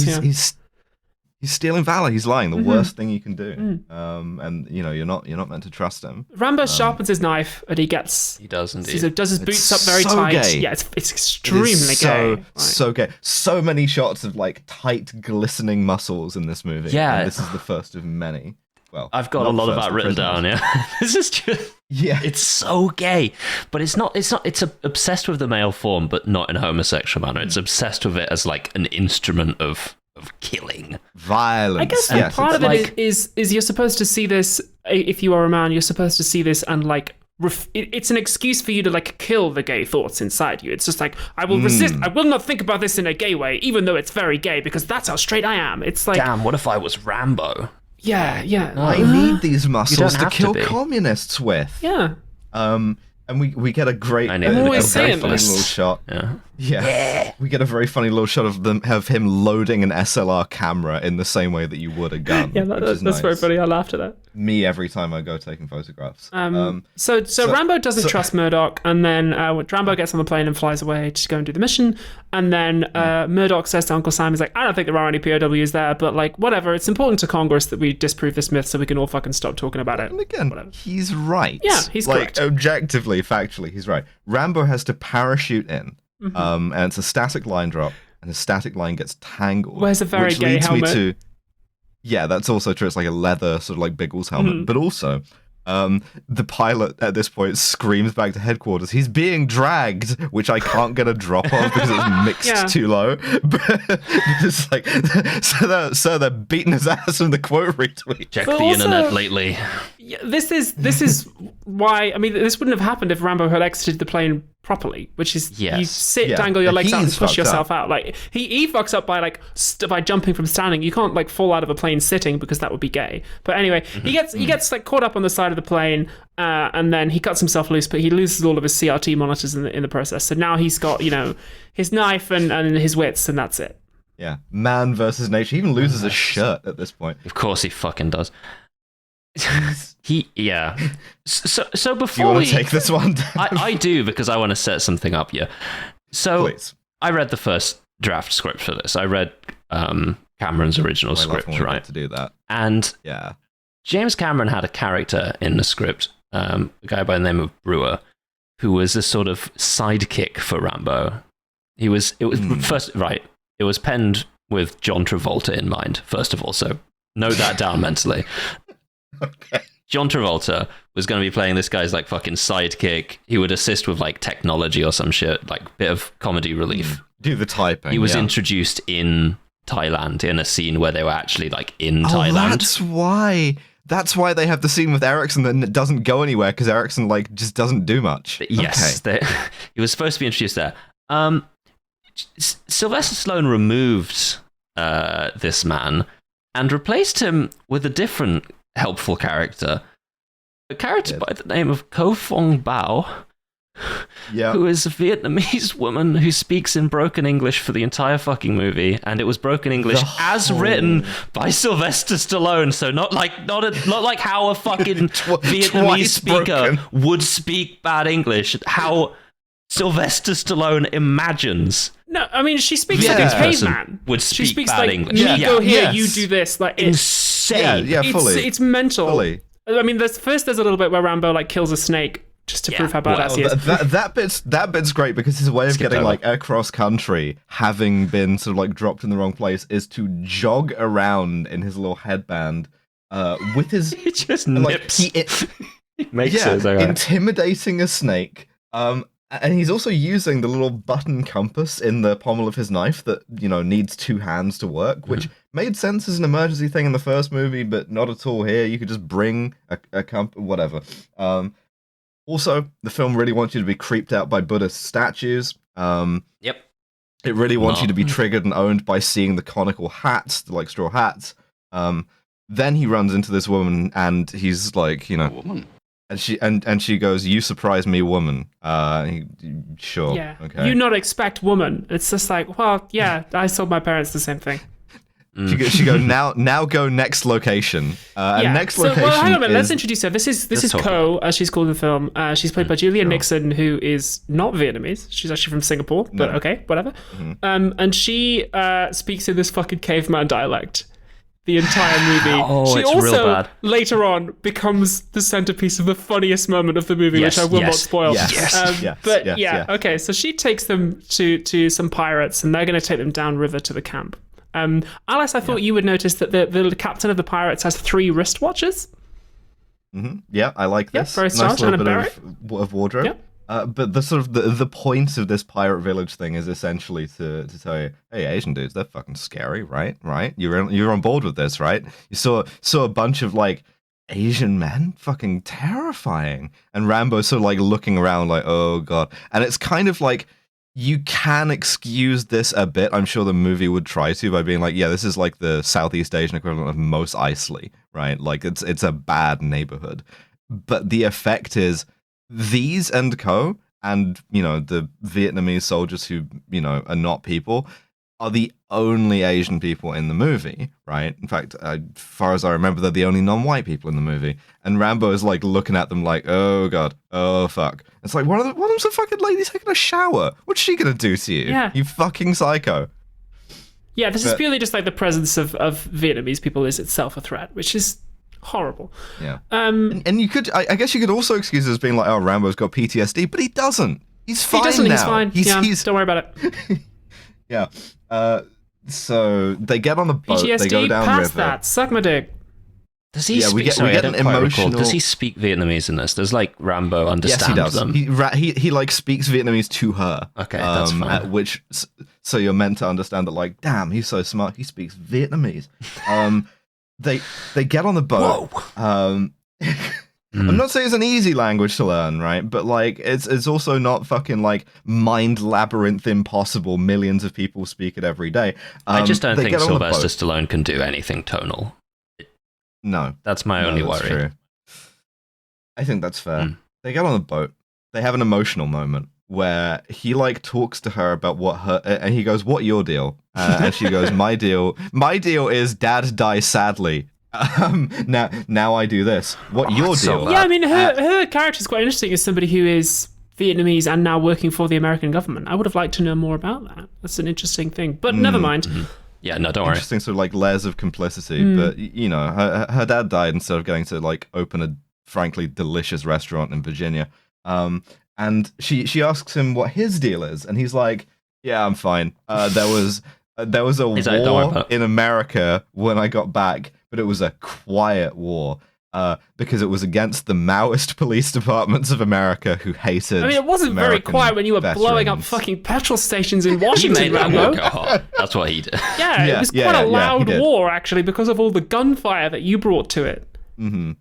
Speaker 2: He's stealing valor. He's lying. The worst thing you can do. And you're not meant to trust him.
Speaker 3: Rambo sharpens his knife and he does
Speaker 4: indeed.
Speaker 3: his boots up very
Speaker 2: so
Speaker 3: tight.
Speaker 2: gay.
Speaker 3: Yeah, it's extremely
Speaker 2: It is
Speaker 3: gay. Like,
Speaker 2: so gay. So many shots of like tight, glistening muscles in this movie.
Speaker 4: Yeah.
Speaker 2: And this is the first of many. Well,
Speaker 4: I've got
Speaker 2: not
Speaker 4: a lot of
Speaker 2: first
Speaker 4: that written down.
Speaker 2: prisoners.
Speaker 4: Yeah, this is just.
Speaker 2: Yeah.
Speaker 4: It's so gay, but it's not. It's obsessed with the male form, but not in a homosexual manner. It's obsessed with it as like an instrument of killing.
Speaker 2: Violence.
Speaker 3: I guess
Speaker 2: yes,
Speaker 3: part of
Speaker 2: it's
Speaker 3: it is you're supposed to see this. If you are a man, you're supposed to see this and like. It's an excuse for you to like kill the gay thoughts inside you. It's just like, I will resist. I will not think about this in a gay way, even though it's very gay, because that's how straight I am. It's like,
Speaker 4: Damn, what if I was Rambo?
Speaker 3: yeah.
Speaker 2: I need these muscles to
Speaker 4: have to
Speaker 2: kill
Speaker 4: be.
Speaker 2: communists with.
Speaker 3: Yeah.
Speaker 2: And we get a great,
Speaker 4: I need
Speaker 2: a
Speaker 4: to
Speaker 3: always
Speaker 2: very
Speaker 3: saying
Speaker 2: funny
Speaker 3: this.
Speaker 2: little shot.
Speaker 4: Yeah.
Speaker 2: Yeah. We get a very funny little shot of him loading an SLR camera in the same way that you would a gun.
Speaker 3: Yeah,
Speaker 2: which
Speaker 3: that's
Speaker 2: is nice.
Speaker 3: very funny. I laughed at that.
Speaker 2: Me every time I go taking photographs.
Speaker 3: So Rambo doesn't trust Murdoch, and then Rambo gets on the plane and flies away to go and do the mission. And then Murdoch says to Uncle Sam, he's like, I don't think there are any POWs there, but like, whatever. It's important to Congress that we disprove this myth so we can all fucking stop talking about it.
Speaker 2: And again,
Speaker 3: Whatever.
Speaker 2: he's right.
Speaker 3: Yeah, he's correct.
Speaker 2: Objectively, factually, he's right. Rambo has to parachute in, and it's a static line drop, and the static line gets tangled.
Speaker 3: Wears a very
Speaker 2: which
Speaker 3: gay
Speaker 2: leads
Speaker 3: helmet.
Speaker 2: Me to, yeah, that's also true. It's like a leather sort of like Biggles helmet, but also the pilot at this point screams back to headquarters, he's being dragged, which I can't get a drop of because it's mixed too low. But it's like, so they're beating his ass from the quote retweet.
Speaker 4: Check
Speaker 3: But
Speaker 4: the
Speaker 3: also-
Speaker 4: internet lately.
Speaker 3: Yeah, this is why, I mean, this wouldn't have happened if Rambo had exited the plane properly, which is you
Speaker 4: Yes.
Speaker 3: sit,
Speaker 2: Yeah.
Speaker 3: dangle your legs out, and
Speaker 2: He's
Speaker 3: push
Speaker 2: fucked
Speaker 3: yourself
Speaker 2: up.
Speaker 3: out. Like he fucks up by like by jumping from standing. You can't like fall out of a plane sitting because that would be gay. But anyway, he gets like caught up on the side of the plane, and then he cuts himself loose, but he loses all of his CRT monitors in the process. So now he's got his knife and his wits, and that's it.
Speaker 2: Yeah, man versus nature. He even loses a shirt at this point.
Speaker 4: Of course he fucking does. So
Speaker 2: Do
Speaker 4: before
Speaker 2: you want
Speaker 4: we
Speaker 2: to take this one down?
Speaker 4: I do, because I want to set something up here. So
Speaker 2: Please.
Speaker 4: I read the first draft script for this. I read Cameron's original
Speaker 2: I love
Speaker 4: script,
Speaker 2: when we
Speaker 4: right?
Speaker 2: get to do that.
Speaker 4: And
Speaker 2: Yeah.
Speaker 4: James Cameron had a character in the script, a guy by the name of Brewer, who was a sort of sidekick for Rambo. It was penned with John Travolta in mind, first of all, so note that down mentally.
Speaker 2: Okay.
Speaker 4: John Travolta was going to be playing this guy's like fucking sidekick. He would assist with like technology or some shit, like bit of comedy relief.
Speaker 2: Do the typing.
Speaker 4: He was
Speaker 2: yeah.
Speaker 4: introduced in Thailand in a scene where they were actually like in Thailand.
Speaker 2: That's why they have the scene with Erickson that doesn't go anywhere, because Erickson like just doesn't do much.
Speaker 4: Yes, he was supposed to be introduced there. Sylvester Stallone removed this man and replaced him with a different helpful character. A character by the name of Ko Fong Bao,
Speaker 2: Yeah.
Speaker 4: who is a Vietnamese woman who speaks in broken English for the entire fucking movie, and it was broken English as written by Sylvester Stallone. So not like how a fucking Vietnamese
Speaker 2: Twice
Speaker 4: speaker
Speaker 2: broken.
Speaker 4: would speak bad English. How Sylvester Stallone imagines.
Speaker 3: No, I mean, she speaks
Speaker 2: Yeah.
Speaker 3: like a
Speaker 4: This person
Speaker 3: caveman.
Speaker 4: would
Speaker 3: She
Speaker 4: speak
Speaker 3: speaks
Speaker 4: bad
Speaker 3: like,
Speaker 4: English.
Speaker 3: me
Speaker 4: Yeah.
Speaker 3: go here,
Speaker 2: Yes.
Speaker 3: you do this. Like it's
Speaker 4: Insane.
Speaker 2: Yeah, fully.
Speaker 3: It's mental.
Speaker 2: Fully.
Speaker 3: I mean, there's a little bit where Rambo like kills a snake just to prove how badass he is.
Speaker 2: That bit's great, because his way of getting
Speaker 4: over.
Speaker 2: like across country, having been sort of like dropped in the wrong place, is to jog around in his little headband with his
Speaker 4: He just
Speaker 2: like
Speaker 4: nips.
Speaker 2: he
Speaker 4: makes
Speaker 2: yeah,
Speaker 4: it. Alright.
Speaker 2: intimidating a snake. And he's also using the little button compass in the pommel of his knife that, needs two hands to work, which made sense as an emergency thing in the first movie, but not at all here. You could just bring a whatever. Also, the film really wants you to be creeped out by Buddhist statues.
Speaker 4: Yep.
Speaker 2: It really wants you to be triggered and owned by seeing the conical hats, the like straw hats. Then he runs into this woman, and he's like,
Speaker 5: Woman.
Speaker 2: and she goes, "You surprise me, woman." Sure.
Speaker 3: Yeah.
Speaker 2: Okay.
Speaker 3: You not expect woman. It's just like, well, yeah, I told my parents the same thing.
Speaker 2: She go now go next location. And next location.
Speaker 3: Well, hang on a minute. Let's
Speaker 2: is-
Speaker 3: introduce her. This is
Speaker 4: talk
Speaker 3: Ko, as she's called in the film. She's played by Julia Nixon, who is not Vietnamese. She's actually from Singapore, but okay, whatever. And she speaks in this fucking caveman dialect the entire movie.
Speaker 4: Oh,
Speaker 3: she
Speaker 4: it's
Speaker 3: also
Speaker 4: real bad.
Speaker 3: later on becomes the centerpiece of the funniest moment of the movie,
Speaker 4: Yes,
Speaker 3: which I will not
Speaker 4: yes,
Speaker 3: spoil.
Speaker 2: yes,
Speaker 3: But
Speaker 2: yes,
Speaker 3: yeah,
Speaker 2: yes.
Speaker 3: okay. So she takes them to some pirates, and they're going to take them downriver to the camp. Alice, I thought you would notice that the captain of the pirates has 3 wristwatches.
Speaker 2: Yeah, I like
Speaker 3: Yeah,
Speaker 2: this.
Speaker 3: for a start,
Speaker 2: little
Speaker 3: and a
Speaker 2: bit of wardrobe.
Speaker 3: Yeah.
Speaker 2: But the sort of the point of this pirate village thing is essentially to tell you, hey, Asian dudes, they're fucking scary, right? Right? You're on board with this, right? You saw a bunch of like Asian men, fucking terrifying, and Rambo's sort of like looking around like, oh god, and it's kind of like. You can excuse this a bit. I'm sure the movie would try to by being like, yeah, this is like the Southeast Asian equivalent of Mos Eisley, right? Like it's a bad neighborhood. But the effect is these and Co. and the Vietnamese soldiers who are not people are the only Asian people in the movie, right? In fact, as far as I remember, they're the only non-white people in the movie. And Rambo is like looking at them like, oh god, oh fuck. It's like one of them's a fucking lady taking a shower. What's she gonna do to you?
Speaker 3: Yeah.
Speaker 2: You fucking psycho.
Speaker 3: Yeah, this is purely just like the presence of Vietnamese people is itself a threat, which is horrible.
Speaker 2: Yeah. And you could, I guess you could also excuse it as being like, oh, Rambo's got PTSD, but he doesn't. He's fine now.
Speaker 3: He's fine. Don't worry about it.
Speaker 2: Yeah. So they get on the boat.
Speaker 3: PTSD,
Speaker 2: they go down
Speaker 3: past
Speaker 2: river.
Speaker 3: that. Suck my dick.
Speaker 4: Does he speak?
Speaker 2: we get
Speaker 4: Sorry, I
Speaker 2: an
Speaker 4: don't quite
Speaker 2: emotional.
Speaker 4: recall. Does he speak Vietnamese in this? Does like Rambo understand
Speaker 2: yes, he does.
Speaker 4: them?
Speaker 2: He like speaks Vietnamese to her.
Speaker 4: Okay, that's fine.
Speaker 2: At which, so you're meant to understand that, like, damn, he's so smart. He speaks Vietnamese. They get on the boat. Whoa. I'm not saying it's an easy language to learn, right? But like, it's also not fucking like mind labyrinth impossible. Millions of people speak it every day.
Speaker 4: I just don't think Sylvester Stallone can do anything tonal.
Speaker 2: No,
Speaker 4: that's my only worry.
Speaker 2: True. I think that's fair. They get on the boat. They have an emotional moment where he like talks to her about what her, and he goes, "What your deal?" And she goes, "My deal is Dad dies sadly. Now I do this. What your deal?"
Speaker 3: Yeah, I mean, her character is quite interesting as somebody who is Vietnamese and now working for the American government. I would have liked to know more about that. That's an interesting thing, but never mind.
Speaker 4: Mm-hmm. Yeah, no, don't worry.
Speaker 2: Interesting sort of like layers of complicity, but her dad died instead of getting to like open a frankly delicious restaurant in Virginia. And she asks him what his deal is, and he's like, "Yeah, I'm fine. There was a war in America when I got back, but it was a quiet war." Because it was against the Maoist police departments of America who hated.
Speaker 3: I mean, it wasn't very quiet when you were blowing up fucking petrol stations in Washington, Rambo.
Speaker 4: That's what he did.
Speaker 3: Yeah, it was quite a loud war, actually, because of all the gunfire that you brought to it.
Speaker 2: And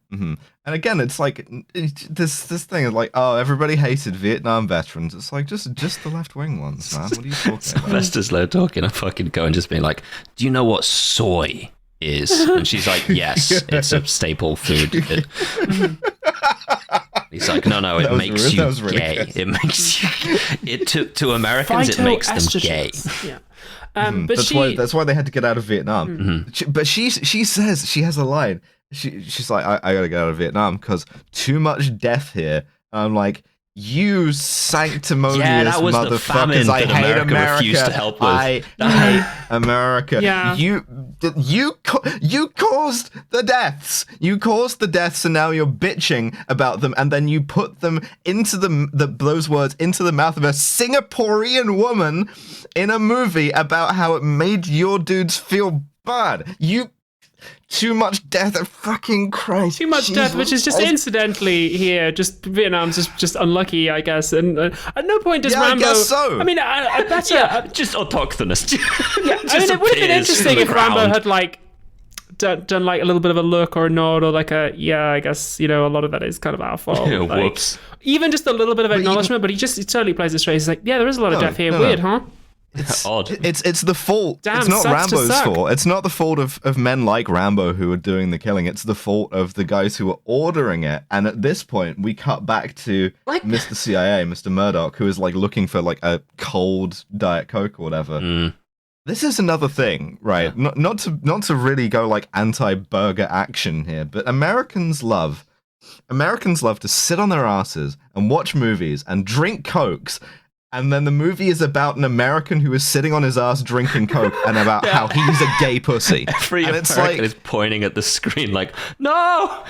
Speaker 2: again, it's like this thing of like, oh, everybody hated Vietnam veterans. It's like just the left wing ones, man. What are you talking about?
Speaker 4: Sylvester Stallone talking and fucking going, just being like, "Do you know what soy is?" And she's like, "Yes, it's a staple food." He's like, no, it makes you gay. Good. It makes you. To Americans, it makes them gay.
Speaker 3: Yeah.
Speaker 2: But that's why they had to get out of Vietnam. But she says, she has a line. She's like, I gotta get out of Vietnam because too much death here. And I'm like, you sanctimonious motherfuckers! I hate America.
Speaker 4: Refused to help with.
Speaker 2: I hate America.
Speaker 3: Yeah.
Speaker 2: You caused the deaths. You caused the deaths, and now you're bitching about them, and then you put them into those words into the mouth of a Singaporean woman in a movie about how it made your dudes feel bad. Too much death, fucking Christ.
Speaker 3: Too much death, which is just incidentally here. Just Vietnam's just unlucky, I guess. And at no point does Rambo.
Speaker 2: I guess so.
Speaker 3: I mean, I bet
Speaker 4: just autochthonous.
Speaker 3: Yeah, I mean, it would have been interesting if Rambo had like done like a little bit of a look or a nod or like a I guess a lot of that is kind of our fault.
Speaker 4: Yeah,
Speaker 3: like,
Speaker 4: whoops.
Speaker 3: Even just a little bit of acknowledgement, but he totally plays it straight. He's like, yeah, there is a lot of death here. Weird, huh?
Speaker 2: It's
Speaker 4: odd.
Speaker 2: It's the fault.
Speaker 3: Damn,
Speaker 2: it's not
Speaker 3: Rambo's
Speaker 2: fault. It's not the fault of men like Rambo who are doing the killing. It's the fault of the guys who are ordering it. And at this point, we cut back to Mr. CIA, Mr. Murdoch, who is like looking for like a cold Diet Coke or whatever. This is another thing, right? Yeah. Not to really go like anti-burger action here, but Americans love to sit on their asses and watch movies and drink Cokes. And then the movie is about an American who is sitting on his ass drinking Coke and about how he's a gay pussy.
Speaker 4: Every
Speaker 2: and
Speaker 4: American
Speaker 2: it's like,
Speaker 4: is pointing at the screen like, no,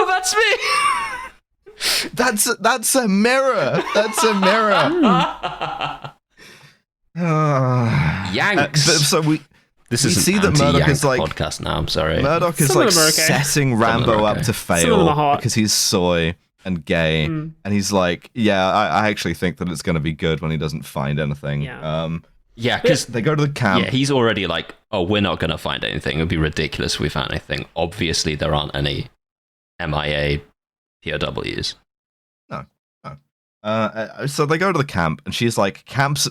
Speaker 4: that's me.
Speaker 2: That's a mirror. That's a mirror.
Speaker 4: Yanks.
Speaker 2: So
Speaker 4: this is
Speaker 2: see that Murdoch is like
Speaker 4: podcast now. I'm sorry.
Speaker 2: Murdoch is like setting Rambo up to fail because he's soy and gay, and he's like, I actually think that it's going to be good when he doesn't find anything.
Speaker 4: Because
Speaker 2: they go to the camp.
Speaker 4: Yeah, he's already like, oh, we're not going to find anything. It would be ridiculous if we found anything. Obviously, there aren't any MIA POWs.
Speaker 2: No. So they go to the camp, and she's like, camp's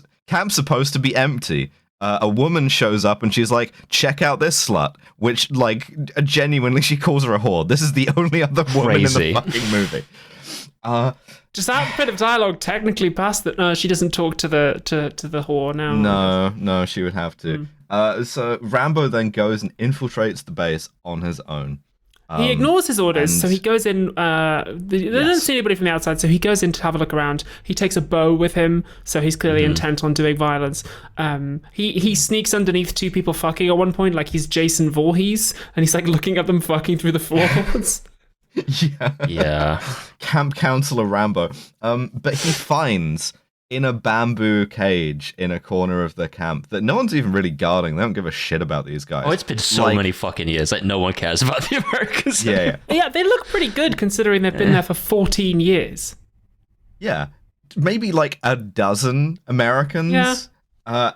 Speaker 2: supposed to be empty. A woman shows up and she's like, check out this slut, which like genuinely she calls her a whore. This is the only other woman in the fucking movie.
Speaker 3: Does that bit of dialogue technically pass that? No, she doesn't talk to the whore now.
Speaker 2: No, she would have to. So Rambo then goes and infiltrates the base on his own.
Speaker 3: He ignores his orders, so he goes in. They don't see anybody from the outside, so he goes in to have a look around. He takes a bow with him, so he's clearly intent on doing violence. He sneaks underneath two people fucking at one point, like he's Jason Voorhees, and he's like looking at them fucking through the floorboards.
Speaker 4: Yeah.
Speaker 2: Camp Counselor Rambo. But he finds in a bamboo cage in a corner of the camp that no one's even really guarding. They don't give a shit about these guys.
Speaker 4: Oh, it's been so many fucking years. Like, no one cares about the Americans.
Speaker 2: Yeah.
Speaker 3: Yeah, they look pretty good considering they've been there for 14 years.
Speaker 2: Yeah. Maybe like a dozen Americans.
Speaker 3: Yeah.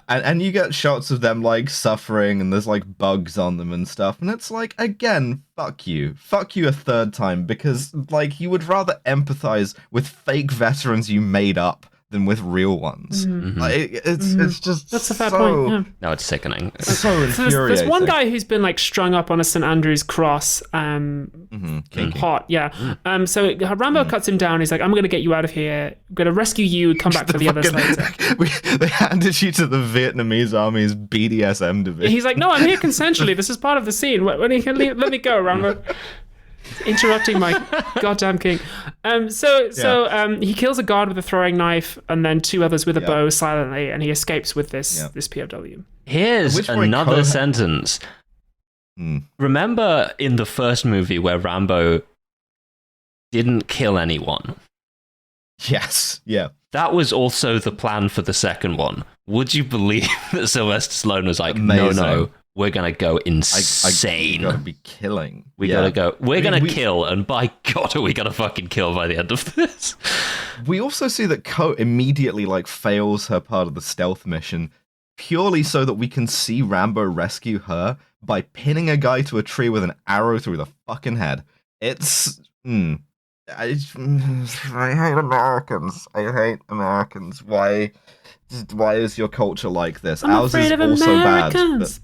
Speaker 2: And you get shots of them like suffering and there's like bugs on them and stuff. And it's like, again, fuck you. Fuck you a third time because like you would rather empathize with fake veterans you made up than with real ones. Like, it's just
Speaker 3: That's a fair point. Yeah.
Speaker 4: No, it's sickening.
Speaker 2: so infuriating.
Speaker 3: There's one guy who's been like strung up on a St. Andrew's cross,
Speaker 2: Kinky.
Speaker 3: hot, yeah. So Rambo cuts him down. He's like, "I'm going to get you out of here. I'm going to rescue you. Come back for the others later."
Speaker 2: They handed you to the Vietnamese Army's BDSM division.
Speaker 3: He's like, "No, I'm here consensually. This is part of the scene. When you can leave, let me go, Rambo." Interrupting my goddamn king. So he kills a guard with a throwing knife and then two others with a bow silently, and he escapes with this POW.
Speaker 4: Here's another sentence. Remember in the first movie where Rambo didn't kill anyone?
Speaker 2: Yes, yeah.
Speaker 4: That was also the plan for the second one. Would you believe that Sylvester Stallone was like,
Speaker 2: Amazing.
Speaker 4: no, we're going to go insane.
Speaker 2: You gotta be killing.
Speaker 4: We're going to kill, and by God, are we going to fucking kill by the end of this?
Speaker 2: We also see that Ko immediately like fails her part of the stealth mission purely so that we can see Rambo rescue her by pinning a guy to a tree with an arrow through the fucking head. It's... I hate Americans. I hate Americans. Why is your culture like this? Ours is also bad. But...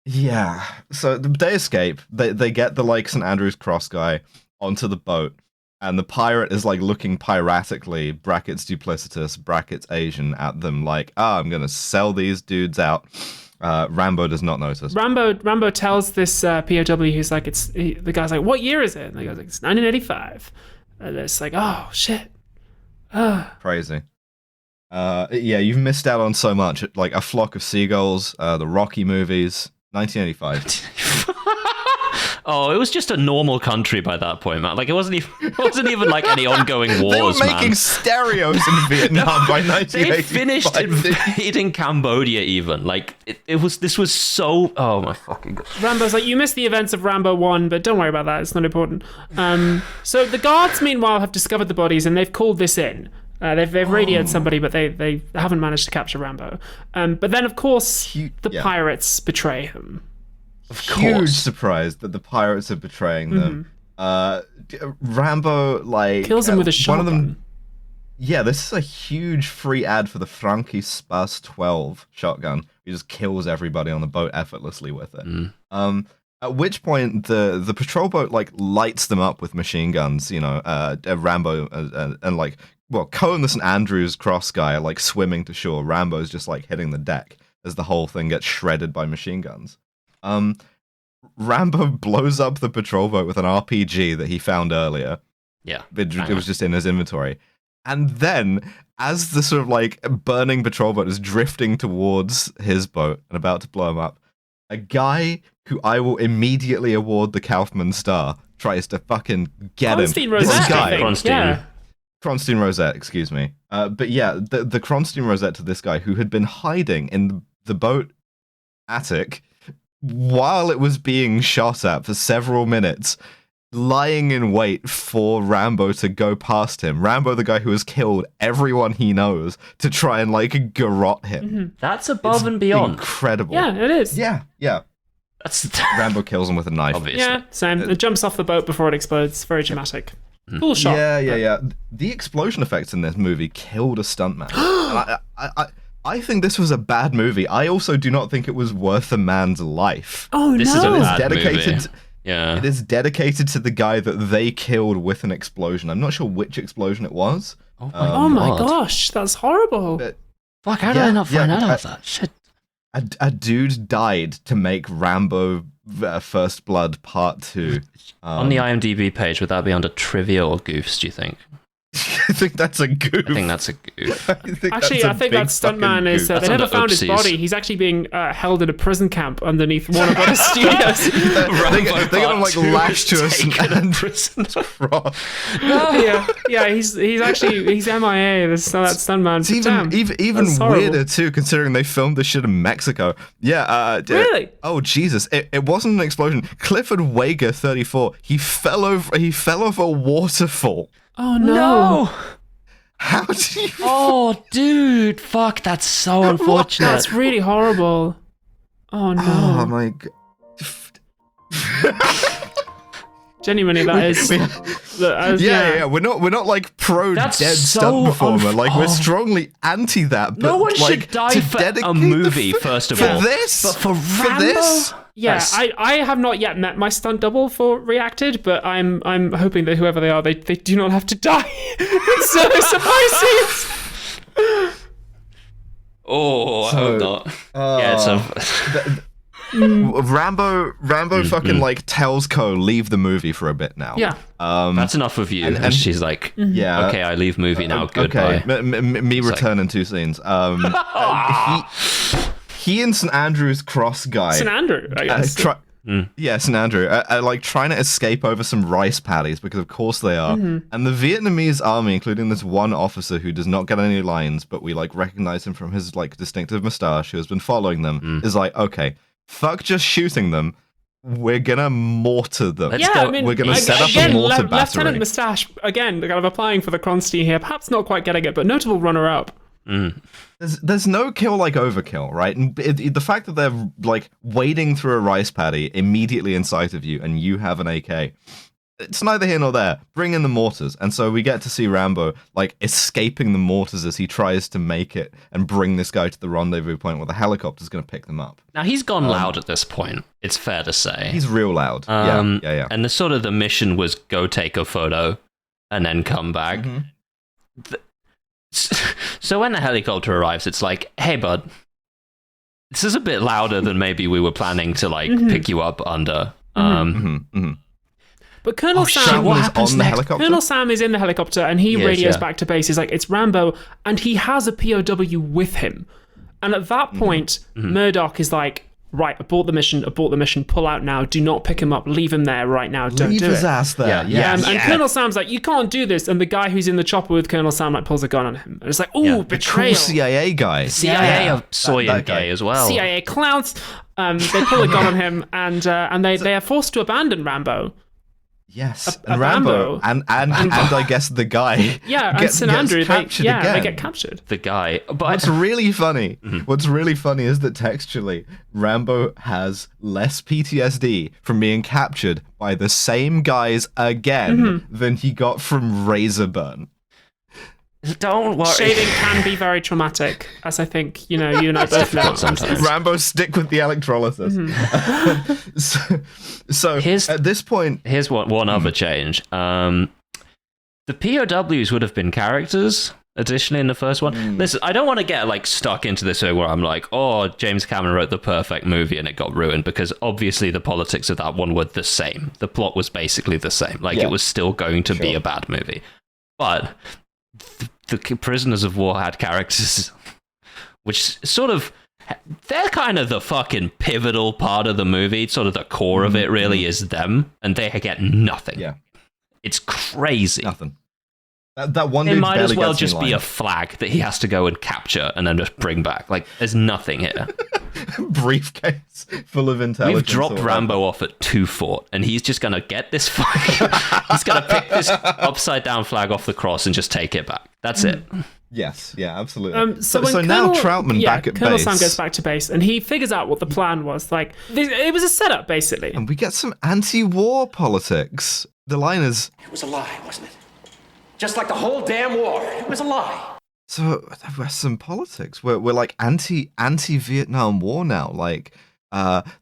Speaker 2: Yeah. So they escape. They get the like St. Andrew's Cross guy onto the boat, and the pirate is like looking piratically, brackets duplicitous, brackets Asian, at them like, I'm gonna sell these dudes out. Rambo does not notice.
Speaker 3: Rambo tells this POW who's like, the guy's like, "What year is it?" And the guy's like, "It's 1985." And it's like, oh shit.
Speaker 2: Crazy. Yeah, you've missed out on so much. Like A Flock of Seagulls, the Rocky movies, 1985.
Speaker 4: Oh, it was just a normal country by that point, man. Like it wasn't even like any ongoing wars.
Speaker 2: They were making stereos in Vietnam by 1985.
Speaker 4: They finished invading Cambodia even. Like this was so, oh my fucking God.
Speaker 3: Rambo's like, "You missed the events of Rambo 1, but don't worry about that, it's not important." So the guards meanwhile have discovered the bodies and they've called this in. They've radioed somebody, but they haven't managed to capture Rambo. But then of course the pirates betray him.
Speaker 2: Huge surprise that the pirates are betraying them. Rambo like
Speaker 3: kills him with a shotgun.
Speaker 2: One of them. Yeah, this is a huge free ad for the Frankie Spas 12 shotgun. He just kills everybody on the boat effortlessly with it. At which point the patrol boat like lights them up with machine guns. You know, Rambo and like Ko and the St. Andrew's Cross guy are like swimming to shore. Rambo's just like hitting the deck as the whole thing gets shredded by machine guns. Rambo blows up the patrol boat with an RPG that he found earlier.
Speaker 4: Yeah.
Speaker 2: It was just in his inventory. And then, as the sort of like burning patrol boat is drifting towards his boat and about to blow him up, a guy who I will immediately award the Kaufman Star tries to fucking get him.
Speaker 3: Rosette,
Speaker 2: Kronstein Rosette, excuse me. But yeah, the Kronstein Rosette to this guy who had been hiding in the boat attic while it was being shot at for several minutes, lying in wait for Rambo to go past him. Rambo, the guy who has killed everyone he knows, to try and like garrote him.
Speaker 4: That's above and beyond.
Speaker 2: Incredible.
Speaker 3: Yeah, it is.
Speaker 2: Yeah.
Speaker 4: That's
Speaker 2: Rambo kills him with a knife.
Speaker 4: Obviously.
Speaker 3: Yeah, same. It jumps off the boat before it explodes. Very dramatic. Cool shot.
Speaker 2: Yeah. The explosion effects in this movie killed a stuntman. And I think this was a bad movie. I also do not think it was worth a man's life.
Speaker 3: Oh,
Speaker 4: This
Speaker 3: no.
Speaker 4: is a
Speaker 2: It is
Speaker 4: bad
Speaker 2: dedicated.
Speaker 4: movie. Yeah.
Speaker 2: It is dedicated to the guy that they killed with an explosion. I'm not sure which explosion it was.
Speaker 3: Oh my gosh, that's horrible.
Speaker 2: But
Speaker 4: Fuck, how did I not find out about that? Shit.
Speaker 2: a dude died to make Rambo First Blood Part 2.
Speaker 4: On the IMDb page, would that be under trivia or goofs, do you think?
Speaker 2: I think that's a goof.
Speaker 4: I think that's a goof.
Speaker 3: Actually, I think that stuntman is. They never found his body. He's actually being held in a prison camp underneath Warner Brothers Studios.
Speaker 2: They got him like lashed to us and prison.
Speaker 3: Yeah, he's MIA. That stuntman.
Speaker 2: It's even weirder too, considering they filmed this shit in Mexico. Yeah.
Speaker 3: Really?
Speaker 2: Oh Jesus! It wasn't an explosion. Clifford Wager, 34. He fell off a waterfall.
Speaker 3: Oh no!
Speaker 2: How do you?
Speaker 4: Oh, dude, fuck! That's so unfortunate.
Speaker 3: That's really horrible. Oh no!
Speaker 2: Oh my god!
Speaker 3: Genuinely, that is.
Speaker 2: Yeah. We're not like pro
Speaker 4: That's
Speaker 2: dead
Speaker 4: so
Speaker 2: stunt performer. Like we're strongly anti that. But
Speaker 4: No one
Speaker 2: like,
Speaker 4: should die
Speaker 2: to
Speaker 4: for
Speaker 2: dedicate
Speaker 4: a movie, first of all.
Speaker 2: For this,
Speaker 4: But for Rambo?
Speaker 2: this.
Speaker 3: Yeah, I have not yet met my stunt double for Reacted, but I'm hoping that whoever they are, they do not have to die. So suffices.
Speaker 4: I hope not. Yeah, so
Speaker 2: Rambo fucking like tells Cole leave the movie for a bit now.
Speaker 3: Yeah.
Speaker 4: that's enough of you. And she's like,
Speaker 2: Yeah.
Speaker 4: okay, I leave movie now. Goodbye.
Speaker 2: Okay. Me return in 2 scenes. He and St. Andrew's cross guy.
Speaker 3: St. Andrew, I guess.
Speaker 2: Yeah, St. Andrew are like trying to escape over some rice paddies because of course they are. And the Vietnamese army, including this one officer who does not get any lines, but we like recognize him from his like distinctive mustache, who has been following them, is like, okay, fuck just shooting them. We're gonna mortar them. We're gonna set up a mortar battery.
Speaker 3: Lieutenant Mustache, again, kind of applying for the Kronstein here, perhaps not quite getting it, but notable runner-up.
Speaker 2: There's no kill like overkill, right? And the fact that they're like wading through a rice paddy immediately in sight of you and you have an AK, it's neither here nor there. Bring in the mortars. And so we get to see Rambo like escaping the mortars as he tries to make it and bring this guy to the rendezvous point where the helicopter's going to pick them up.
Speaker 4: Now he's gone loud at this point, it's fair to say.
Speaker 2: He's real loud. Yeah.
Speaker 4: And the mission was go take a photo and then come back. So when the helicopter arrives, it's like, hey, bud, this is a bit louder than maybe we were planning to like pick you up under.
Speaker 3: But Colonel Sam,
Speaker 2: what happens on the helicopter?
Speaker 3: Colonel Sam is in the helicopter and he radios back to base. He's like, it's Rambo, and he has a POW with him. And at that point, Murdoch is like, right, abort the mission, pull out now, do not pick him up, leave him there right now, don't
Speaker 2: Leave
Speaker 3: do
Speaker 2: his
Speaker 3: it.
Speaker 2: ass there.
Speaker 3: And Colonel Sam's like, you can't do this, and the guy who's in the chopper with Colonel Sam like pulls a gun on him. And it's like, ooh, betrayal.
Speaker 2: Cool CIA guy.
Speaker 4: CIA saw you gay as well.
Speaker 3: CIA clowns. They pull a gun on him, and they are forced to abandon Rambo.
Speaker 2: Yes, and Rambo, and I guess the guy.
Speaker 3: Yeah, and St. Andrew, they
Speaker 2: again.
Speaker 3: get captured.
Speaker 4: The guy. But
Speaker 2: what's really funny is that textually, Rambo has less PTSD from being captured by the same guys again than he got from Razorburn.
Speaker 4: Don't worry.
Speaker 3: Shaving can be very traumatic, as I think you and I both know.
Speaker 4: Sometimes.
Speaker 2: Rambo, stick with the electrolysis. So at this point,
Speaker 4: here's one other change. The POWs would have been characters. Additionally, in the first one, listen, I don't want to get like stuck into this where I'm like, oh, James Cameron wrote the perfect movie and it got ruined, because obviously the politics of that one were the same. The plot was basically the same. Like it was still going to be a bad movie, but the prisoners of war had characters which sort of, they're kind of the fucking pivotal part of the movie. Sort of the core of it really is them, and they get nothing.
Speaker 2: Yeah,
Speaker 4: it's crazy.
Speaker 2: Nothing. That one.
Speaker 4: It might as well just be a flag that he has to go and capture and then just bring back. Like, there's nothing here.
Speaker 2: Briefcase full of intelligence.
Speaker 4: We've dropped Rambo off at 2 Fort, and he's just gonna get this flag. He's gonna pick this upside down flag off the cross and just take it back. That's it.
Speaker 2: Yes, yeah, absolutely.
Speaker 3: So
Speaker 2: now Troutman back at
Speaker 3: Colonel
Speaker 2: base.
Speaker 3: Sam goes back to base, and he figures out what the plan was. Like, it was a setup, basically.
Speaker 2: And we get some anti-war politics. The line is,
Speaker 7: it was a lie, wasn't it? Just like the whole damn war. It was a lie.
Speaker 2: So there's some politics. We're like anti-Vietnam War now. Like,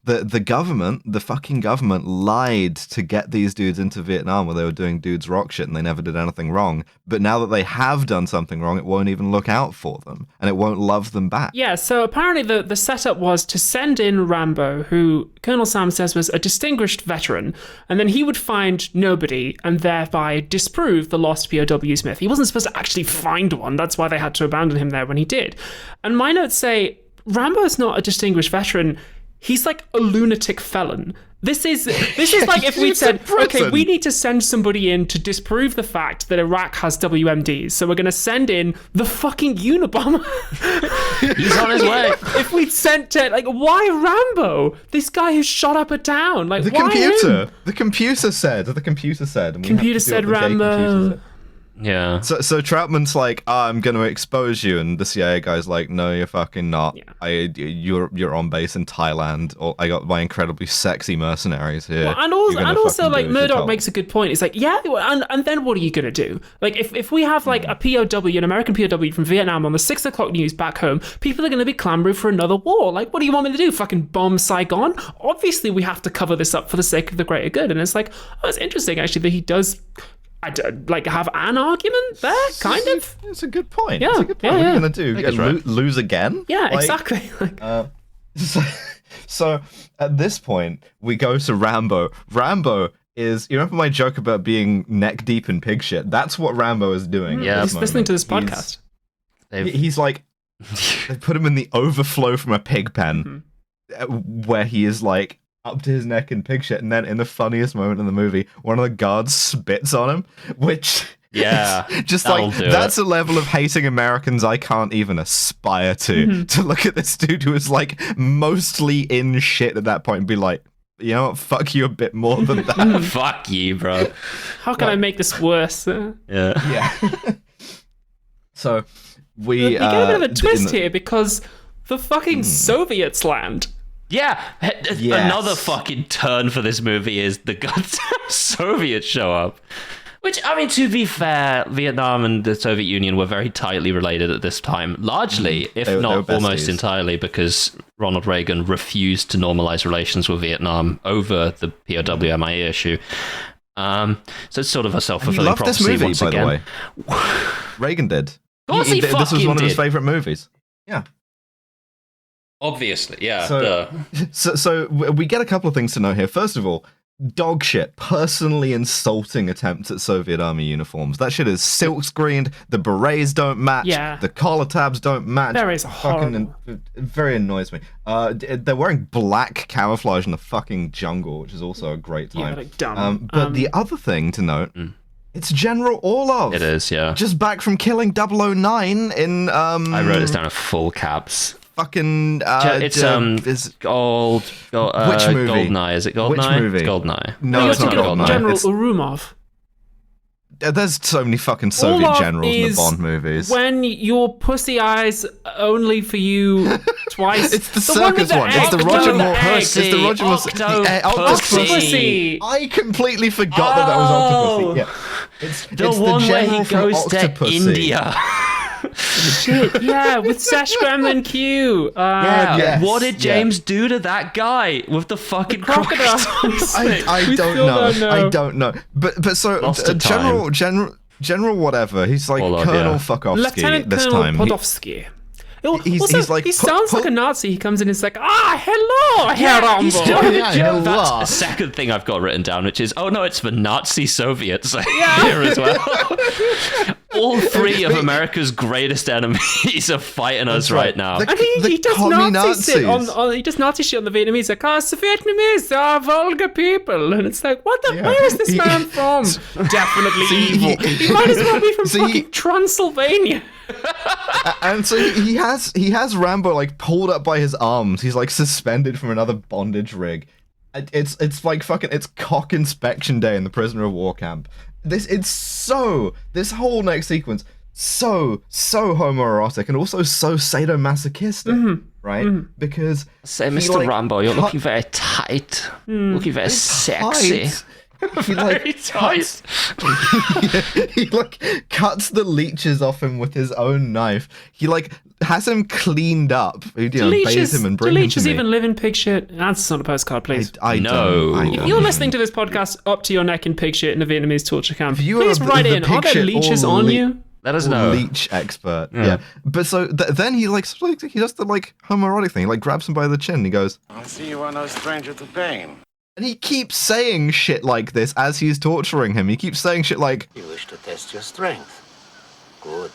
Speaker 2: the government, the fucking government, lied to get these dudes into Vietnam where they were doing dudes rock shit and they never did anything wrong. But now that they have done something wrong, it won't even look out for them and it won't love them back.
Speaker 3: Yeah, so apparently the setup was to send in Rambo, who Colonel Sam says was a distinguished veteran, and then he would find nobody and thereby disprove the lost POW Smith. He wasn't supposed to actually find one. That's why they had to abandon him there when he did. And my notes say Rambo's not a distinguished veteran. He's like a lunatic felon. This is like if we'd said, okay, we need to send somebody in to disprove the fact that Iraq has WMDs, so we're going to send in the fucking Unabomber.
Speaker 4: He's on his way.
Speaker 3: If we'd sent it, like, why Rambo? This guy who shot up a town. Like,
Speaker 2: The
Speaker 3: why
Speaker 2: computer.
Speaker 3: him?
Speaker 2: The computer said. And we
Speaker 3: Computer
Speaker 2: have to do
Speaker 3: said
Speaker 2: what the gay
Speaker 3: Rambo.
Speaker 2: computer said.
Speaker 4: Yeah.
Speaker 2: So Troutman's like, I'm going to expose you, and the CIA guy's like, no, you're fucking not.
Speaker 3: Yeah.
Speaker 2: You're on base in Thailand. Or I got my incredibly sexy mercenaries here.
Speaker 3: Well, and
Speaker 2: You're gonna
Speaker 3: also,
Speaker 2: fucking
Speaker 3: like,
Speaker 2: do as you're
Speaker 3: Murdoch
Speaker 2: told."
Speaker 3: makes a good point. It's like, yeah, and then what are you going to do? Like, if we have, like, a POW, an American POW from Vietnam on the 6 o'clock news back home, people are going to be clamoring for another war. Like, what do you want me to do? Fucking bomb Saigon? Obviously, we have to cover this up for the sake of the greater good. And it's like, oh, it's interesting, actually, that he does... have an argument there, kind of.
Speaker 2: It's a good point.
Speaker 3: Yeah,
Speaker 2: It's a good point.
Speaker 3: yeah,
Speaker 2: What are
Speaker 3: yeah.
Speaker 2: you going to do?
Speaker 4: it's right.
Speaker 2: Lose again?
Speaker 3: Yeah,
Speaker 2: Like,
Speaker 3: exactly. Like,
Speaker 2: So at this point, we go to Rambo. Rambo is, you remember my joke about being neck deep in pig shit? That's what Rambo is doing.
Speaker 4: Yeah.
Speaker 2: at
Speaker 3: he's
Speaker 2: this
Speaker 3: listening
Speaker 2: moment.
Speaker 3: to this podcast.
Speaker 2: He's like, they put him in the overflow from a pig pen, where he is like up to his neck in pig shit, and then in the funniest moment in the movie, one of the guards spits on him, which
Speaker 4: Yeah,
Speaker 2: is just
Speaker 4: that'll
Speaker 2: like
Speaker 4: do
Speaker 2: that's
Speaker 4: it.
Speaker 2: a level of hating Americans I can't even aspire to. To look at this dude who is like mostly in shit at that point and be like, you know what, fuck you a bit more than that.
Speaker 4: Fuck you, bro.
Speaker 3: How can I make this worse?
Speaker 4: Yeah.
Speaker 2: Yeah. So we
Speaker 3: We get a bit of a
Speaker 2: in
Speaker 3: twist
Speaker 2: the-
Speaker 3: here because the fucking Soviets land.
Speaker 4: Yeah,
Speaker 2: Yes.
Speaker 4: another fucking turn for this movie is the goddamn Soviets show up. Which, I mean, to be fair, Vietnam and the Soviet Union were very tightly related at this time, largely, if
Speaker 2: They were
Speaker 4: not almost
Speaker 2: besties.
Speaker 4: entirely, because Ronald Reagan refused to normalize relations with Vietnam over the POW MIA issue. So it's sort of a
Speaker 2: He
Speaker 4: self-fulfilling
Speaker 2: loved this
Speaker 4: prophecy
Speaker 2: movie,
Speaker 4: once
Speaker 2: by
Speaker 4: again.
Speaker 2: the way. Reagan did.
Speaker 4: Of course he
Speaker 2: This was
Speaker 4: fucking
Speaker 2: one of his
Speaker 4: did.
Speaker 2: favorite movies. Yeah.
Speaker 4: Obviously, yeah.
Speaker 2: So- So we get a couple of things to know here. First of all, dog shit, personally insulting attempts at Soviet army uniforms. That shit is silk screened. The berets don't match.
Speaker 3: Yeah.
Speaker 2: The collar tabs don't match.
Speaker 3: Berets are
Speaker 2: Fucking, it very annoys me. They're wearing black camouflage in the fucking jungle, which is also a great
Speaker 3: Yeah,
Speaker 2: time.
Speaker 3: like dumb.
Speaker 2: But the other thing to note, it's General Orlov.
Speaker 4: It is, yeah.
Speaker 2: Just back from killing 009 in
Speaker 4: I wrote this down in full caps.
Speaker 2: fucking
Speaker 4: It's
Speaker 2: is
Speaker 4: Which
Speaker 2: Which movie?
Speaker 4: Goldeneye, is it Goldeneye?
Speaker 2: Which movie?
Speaker 4: It's Goldeneye.
Speaker 2: no,
Speaker 3: You're
Speaker 2: it's not
Speaker 3: thinking of
Speaker 2: Goldeneye.
Speaker 3: General
Speaker 2: It's-
Speaker 3: Urumov.
Speaker 2: There's so many fucking Soviet
Speaker 3: Orlov
Speaker 2: generals in the
Speaker 3: is
Speaker 2: Bond movies.
Speaker 3: When your pussy eyes only for you twice.
Speaker 2: It's the
Speaker 3: one
Speaker 2: circus
Speaker 3: with the
Speaker 2: one. It's the
Speaker 3: egg
Speaker 2: Roger
Speaker 3: on the
Speaker 2: Moore.
Speaker 3: egg.
Speaker 2: It's the Roger Moore.
Speaker 3: Octopussy.
Speaker 2: I completely forgot that was Octopussy. Yeah.
Speaker 4: The
Speaker 2: it's
Speaker 4: one where he
Speaker 2: general from
Speaker 4: goes to
Speaker 2: Octopussy.
Speaker 4: India.
Speaker 3: Shit, yeah, with Sash Gremlin Q.
Speaker 4: Yeah,
Speaker 2: Yes,
Speaker 4: what did
Speaker 2: yeah.
Speaker 4: James do to that guy with the fucking
Speaker 3: crocodile.
Speaker 4: crocodile?
Speaker 2: I
Speaker 3: We
Speaker 2: don't
Speaker 3: still
Speaker 2: know.
Speaker 3: don't know.
Speaker 2: I don't know. But so
Speaker 4: Lost to time.
Speaker 2: General whatever. He's like
Speaker 4: Orlov,
Speaker 2: Colonel
Speaker 4: yeah.
Speaker 2: Fuckowski
Speaker 3: Lieutenant
Speaker 2: this
Speaker 3: Colonel
Speaker 2: time.
Speaker 3: Podolsky.
Speaker 2: He's like,
Speaker 3: he sounds like a Nazi. He comes in and he's like, hello, Herr
Speaker 4: he's
Speaker 3: Rambo.
Speaker 4: doing
Speaker 2: Yeah,
Speaker 4: a joke.
Speaker 2: hello.
Speaker 4: That's a second thing I've got written down, which is, oh no, it's the Nazi Soviets here as well. All three of America's greatest enemies are fighting us right now.
Speaker 2: The-
Speaker 3: And he does Nazi shit
Speaker 2: Nazis.
Speaker 3: he does Nazi shit on the Vietnamese, like, Vietnamese are vulgar people. And it's like, where is this
Speaker 2: He-
Speaker 3: man from? Definitely evil. He might as well be from fucking Transylvania.
Speaker 2: And so he has Rambo like pulled up by his arms. He's like suspended from another bondage rig. It's like fucking it's cock inspection day in the prisoner of war camp. This whole next sequence so homoerotic and also so sadomasochistic, right? Because
Speaker 4: Say,
Speaker 2: he,
Speaker 4: Mr.
Speaker 2: like,
Speaker 4: Rambo, you're
Speaker 2: cut-
Speaker 4: looking very tight. Looking very sexy.
Speaker 2: tight. He like
Speaker 4: Very tight.
Speaker 2: he like cuts the leeches off him with his own knife. He like has him cleaned up. Bathe him and bring him to
Speaker 3: Leeches
Speaker 2: me.
Speaker 3: even live in pig shit? Answer us on a postcard, please.
Speaker 2: I
Speaker 4: No.
Speaker 2: don't.
Speaker 3: If you're listening to this podcast up to your neck in pig shit in a Vietnamese torture camp,
Speaker 2: If you
Speaker 3: please
Speaker 2: are
Speaker 3: write
Speaker 2: the
Speaker 3: in.
Speaker 2: pig
Speaker 3: Are there
Speaker 2: shit
Speaker 3: leeches
Speaker 2: or
Speaker 3: on you?
Speaker 4: Let us know.
Speaker 2: Leech expert. Yeah. But so then he like sort of, he does the like homoerotic thing. He like grabs him by the chin. And he goes,
Speaker 8: I see you are no stranger to pain.
Speaker 2: and he keeps saying shit like this as he's torturing him. He keeps saying shit like,
Speaker 6: You wish to test your strength. Good.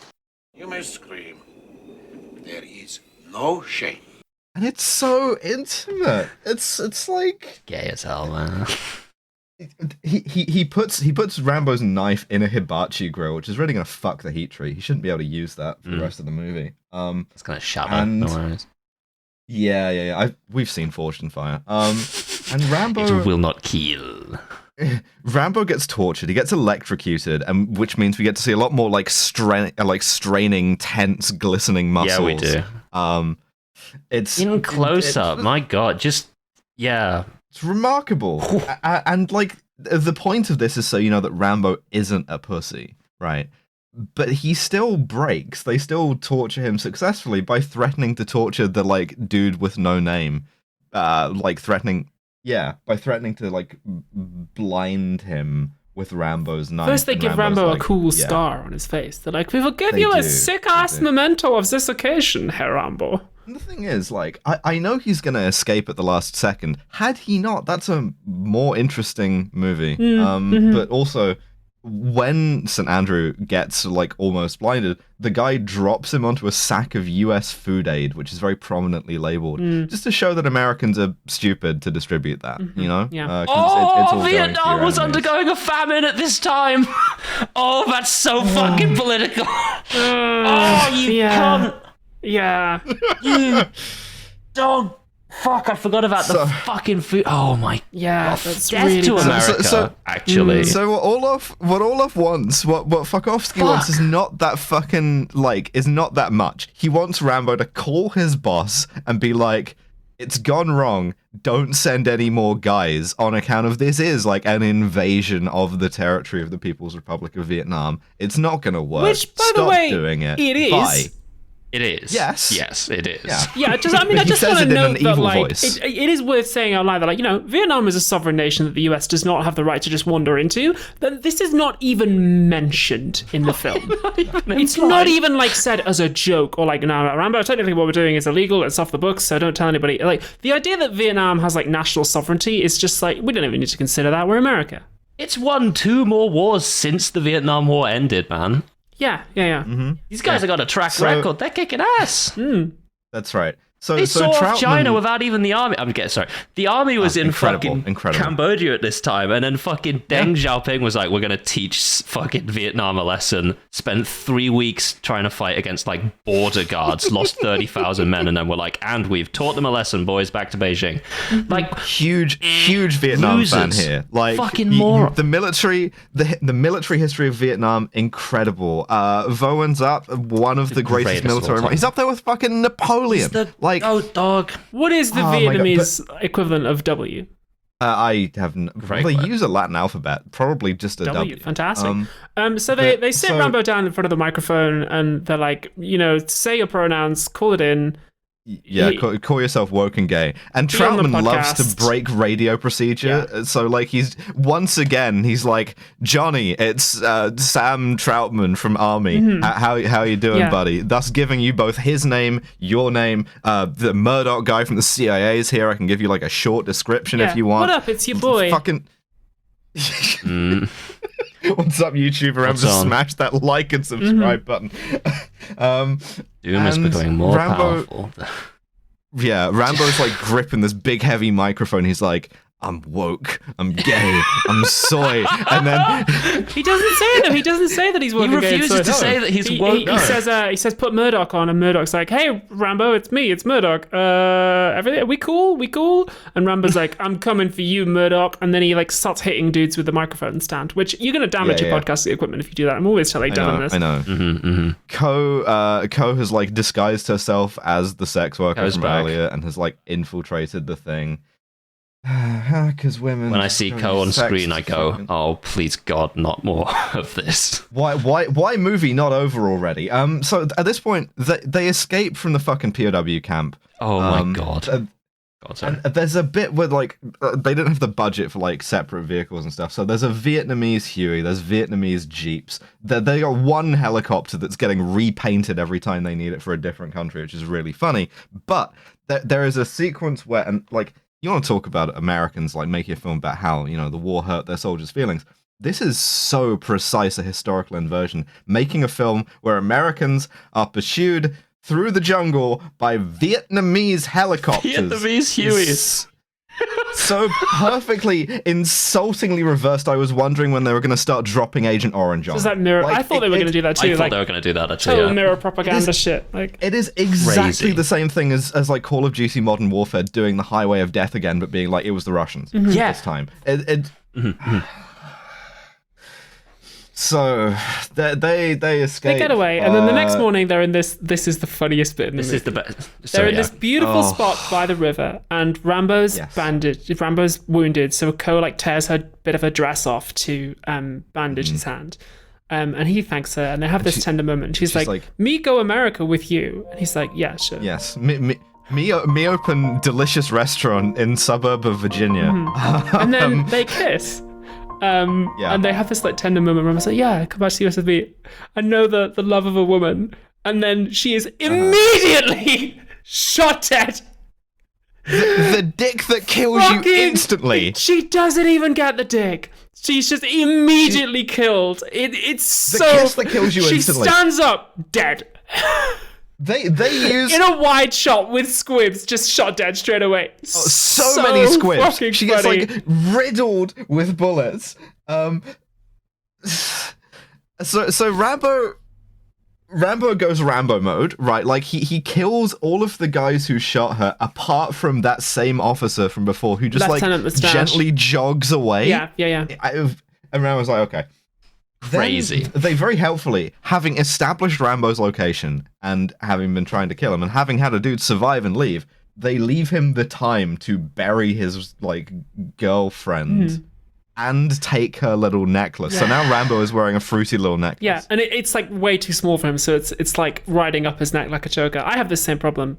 Speaker 5: You may scream. There is no shame.
Speaker 2: and it's so intimate. It's like
Speaker 4: Gay as hell, man.
Speaker 2: he puts Rambo's knife in a hibachi grill, which is really gonna fuck the heat treat. He shouldn't be able to use that for the rest of the movie.
Speaker 4: It's kind of shabba.
Speaker 2: And-
Speaker 4: No worries.
Speaker 2: Yeah. We've seen Forged in Fire. And Rambo
Speaker 4: It will not kill.
Speaker 2: Rambo gets tortured. He gets electrocuted, and which means we get to see a lot more like straining, tense, glistening muscles.
Speaker 4: Yeah, we do.
Speaker 2: It's
Speaker 4: In close up, my god, just yeah.
Speaker 2: It's remarkable. And like the point of this is so you know that Rambo isn't a pussy, right? But he still breaks. They still torture him successfully by threatening to torture the like dude with no name, by threatening to like blind him with Rambo's knife.
Speaker 3: First, they
Speaker 2: and
Speaker 3: give
Speaker 2: Rambo's
Speaker 3: Rambo a
Speaker 2: like,
Speaker 3: cool
Speaker 2: yeah.
Speaker 3: scar on his face. They're like, we will give
Speaker 2: They
Speaker 3: you a
Speaker 2: do.
Speaker 3: sick-ass
Speaker 2: They do.
Speaker 3: memento of this occasion, Herr Rambo.
Speaker 2: And the thing is, like, I know he's gonna escape at the last second. Had he not, that's a more interesting movie. But also, when St. Andrew gets like almost blinded, the guy drops him onto a sack of U.S. food aid, which is very prominently labeled, just to show that Americans are stupid to distribute that. You know?
Speaker 3: Yeah.
Speaker 2: 'Cause it's all going to
Speaker 4: Vietnam
Speaker 2: your
Speaker 4: was
Speaker 2: enemies.
Speaker 4: undergoing a famine at this time. Oh, that's so fucking political. Oh, you
Speaker 3: Yeah.
Speaker 4: cunt.
Speaker 3: Yeah.
Speaker 4: You dog. Fuck, I forgot about the fucking food. Oh my
Speaker 3: Yeah,
Speaker 4: god.
Speaker 3: that's
Speaker 4: Death
Speaker 3: really
Speaker 4: to
Speaker 3: bad.
Speaker 4: America,
Speaker 2: So-
Speaker 4: actually.
Speaker 2: So what Olaf wants, what Fuckowski wants is not that fucking is not that much. He wants Rambo to call his boss and be like, "It's gone wrong. Don't send any more guys on account of this is like an invasion of the territory of the People's Republic of Vietnam. It's not gonna work.
Speaker 3: Which, by
Speaker 2: Stop
Speaker 3: the way,
Speaker 2: doing it.
Speaker 3: it is.
Speaker 2: Bye."
Speaker 4: It is.
Speaker 2: Yes.
Speaker 4: Yes, it is.
Speaker 2: Yeah.
Speaker 3: Yeah, I
Speaker 2: But
Speaker 3: just
Speaker 2: he
Speaker 3: want
Speaker 2: says
Speaker 3: to
Speaker 2: it in
Speaker 3: note
Speaker 2: an
Speaker 3: that,
Speaker 2: evil
Speaker 3: like,
Speaker 2: voice.
Speaker 3: it is worth saying out loud that, like, you know, Vietnam is a sovereign nation that the US does not have the right to just wander into. That this is not even mentioned in the film. It's not even, like, said as a joke or, like, no, Rambo, technically what we're doing is illegal, it's off the books, so don't tell anybody. Like, the idea that Vietnam has, like, national sovereignty is just, like, we don't even need to consider that. We're America.
Speaker 4: It's won 2 more wars since the Vietnam War ended, man.
Speaker 3: Yeah.
Speaker 4: These guys have got a track record. They're kicking ass.
Speaker 2: That's right. So
Speaker 4: They
Speaker 2: so
Speaker 4: saw off
Speaker 2: Troutman,
Speaker 4: China without even the army. The army was in
Speaker 2: incredible.
Speaker 4: Cambodia at this time, and then fucking Deng Xiaoping was like, "We're gonna teach fucking Vietnam a lesson." Spent 3 weeks trying to fight against like border guards, lost 30,000 men, and then we're like, "And we've taught them a lesson, boys. Back to Beijing." Like
Speaker 2: huge Vietnam fan
Speaker 4: losers.
Speaker 2: here. Like
Speaker 4: Fucking moron.
Speaker 2: the military history of Vietnam, incredible. Vowen's up, one of the greatest
Speaker 4: greatest of all
Speaker 2: military.
Speaker 4: time.
Speaker 2: He's up there with fucking Napoleon.
Speaker 4: oh dog.
Speaker 3: What is the
Speaker 2: Oh my God,
Speaker 3: Vietnamese equivalent of W?
Speaker 2: I have they use a Latin alphabet, probably just a W.
Speaker 3: Fantastic. So
Speaker 2: but-
Speaker 3: they sit
Speaker 2: so-
Speaker 3: Rambo down in front of the microphone and they're like, you know, say your pronouns, call it in.
Speaker 2: Yeah, call yourself woke and gay. And
Speaker 3: Be on the
Speaker 2: Troutman loves
Speaker 3: podcast.
Speaker 2: to break radio procedure. So, like, he's like, Johnny, it's Sam Troutman from Army. How you doing,
Speaker 3: Yeah.
Speaker 2: buddy? Thus giving you both his name, your name. The Murdoch guy from the CIA is here. I can give you, like, a short description if you want.
Speaker 3: What up? It's your boy.
Speaker 2: Fucking... What's up, YouTube? Remember
Speaker 4: What's
Speaker 2: to
Speaker 4: on?
Speaker 2: smash that like and subscribe button.
Speaker 4: Doom is
Speaker 2: And
Speaker 4: becoming more
Speaker 2: Rambo-
Speaker 4: powerful.
Speaker 2: Yeah, Rambo's like gripping this big heavy microphone. He's like, "I'm woke, I'm gay, I'm soy," and then
Speaker 3: He doesn't say that. He doesn't say that he's woke.
Speaker 4: He
Speaker 3: and gay,
Speaker 4: refuses to say that he's
Speaker 3: he,
Speaker 4: woke.
Speaker 3: He, he says put Murdoch on, and Murdoch's like, "Hey, Rambo, it's me, it's Murdoch. Everything, we cool?" And Rambo's like, "I'm coming for you, Murdoch." And then he like starts hitting dudes with the microphone stand, which you're gonna damage
Speaker 2: Yeah,
Speaker 3: your
Speaker 2: yeah.
Speaker 3: podcast equipment if you do that. I'm always telling Dylan this.
Speaker 2: I know. Ko has like disguised herself as the sex worker
Speaker 4: Ko's
Speaker 2: from
Speaker 4: back.
Speaker 2: earlier and has like infiltrated the thing. Because women.
Speaker 4: When I see Co on screen, I go, "Oh, please God, not more of this."
Speaker 2: Why movie not over already? So at this point, they escape from the fucking POW camp.
Speaker 4: Oh my God.
Speaker 2: And there's a bit where like they didn't have the budget for like separate vehicles and stuff. So there's a Vietnamese Huey, there's Vietnamese Jeeps. They got one helicopter that's getting repainted every time they need it for a different country, which is really funny. But there is a sequence where, and like, you want to talk about Americans like making a film about how, you know, the war hurt their soldiers' feelings. This is so precise a historical inversion, making a film where Americans are pursued through the jungle by Vietnamese helicopters.
Speaker 4: Vietnamese Hueys.
Speaker 2: So perfectly, insultingly reversed. I was wondering when they were going to start dropping Agent Orange on.
Speaker 3: Does that mirror?
Speaker 2: Like,
Speaker 3: I thought they were going to do that too.
Speaker 4: I thought they were going to do that actually.
Speaker 3: Total
Speaker 4: Yeah.
Speaker 3: mirror propaganda shit. Like,
Speaker 2: it is exactly
Speaker 4: Crazy.
Speaker 2: the same thing as like Call of Duty Modern Warfare doing the Highway of Death again, but being like it was the Russians
Speaker 4: Yeah.
Speaker 2: this time. So they escape.
Speaker 3: they get away, and then the next morning they're in this. This is the funniest bit in the
Speaker 4: This
Speaker 3: movie.
Speaker 4: is the best.
Speaker 3: They're in this beautiful spot by the river, and Rambo's bandaged. Rambo's wounded, so Co like tears her bit of her dress off to bandage his hand. And he thanks her, and they have this tender moment. She's like, "Me go America with you," and he's like, "Yeah, sure."
Speaker 2: Yes, me open delicious restaurant in suburb of Virginia.
Speaker 3: And then they kiss. And they have this like tender moment where I'm like, yeah, come back to the US with me. I know the love of a woman. And then she is immediately shot dead.
Speaker 2: The dick that kills you instantly.
Speaker 3: She doesn't even get the dick. She's just immediately killed. It's so...
Speaker 2: The kiss that kills you instantly.
Speaker 3: She stands up, dead.
Speaker 2: They use
Speaker 3: in a wide shot with squibs, just shot dead straight away.
Speaker 2: So many squibs. She gets
Speaker 3: funny.
Speaker 2: like riddled with bullets. So Rambo goes Rambo mode, right? Like he kills all of the guys who shot her, apart from that same officer from before who just
Speaker 3: Lieutenant
Speaker 2: like
Speaker 3: Mustache.
Speaker 2: gently jogs away.
Speaker 3: Yeah.
Speaker 2: And Rambo's like, okay.
Speaker 4: Crazy.
Speaker 2: Then they very helpfully, having established Rambo's location and having been trying to kill him and having had a dude survive and leave, they leave him the time to bury his like girlfriend and take her little necklace. So now Rambo is wearing a fruity little necklace.
Speaker 3: Yeah, and it's like way too small for him, so it's like riding up his neck like a choker. I have the same problem.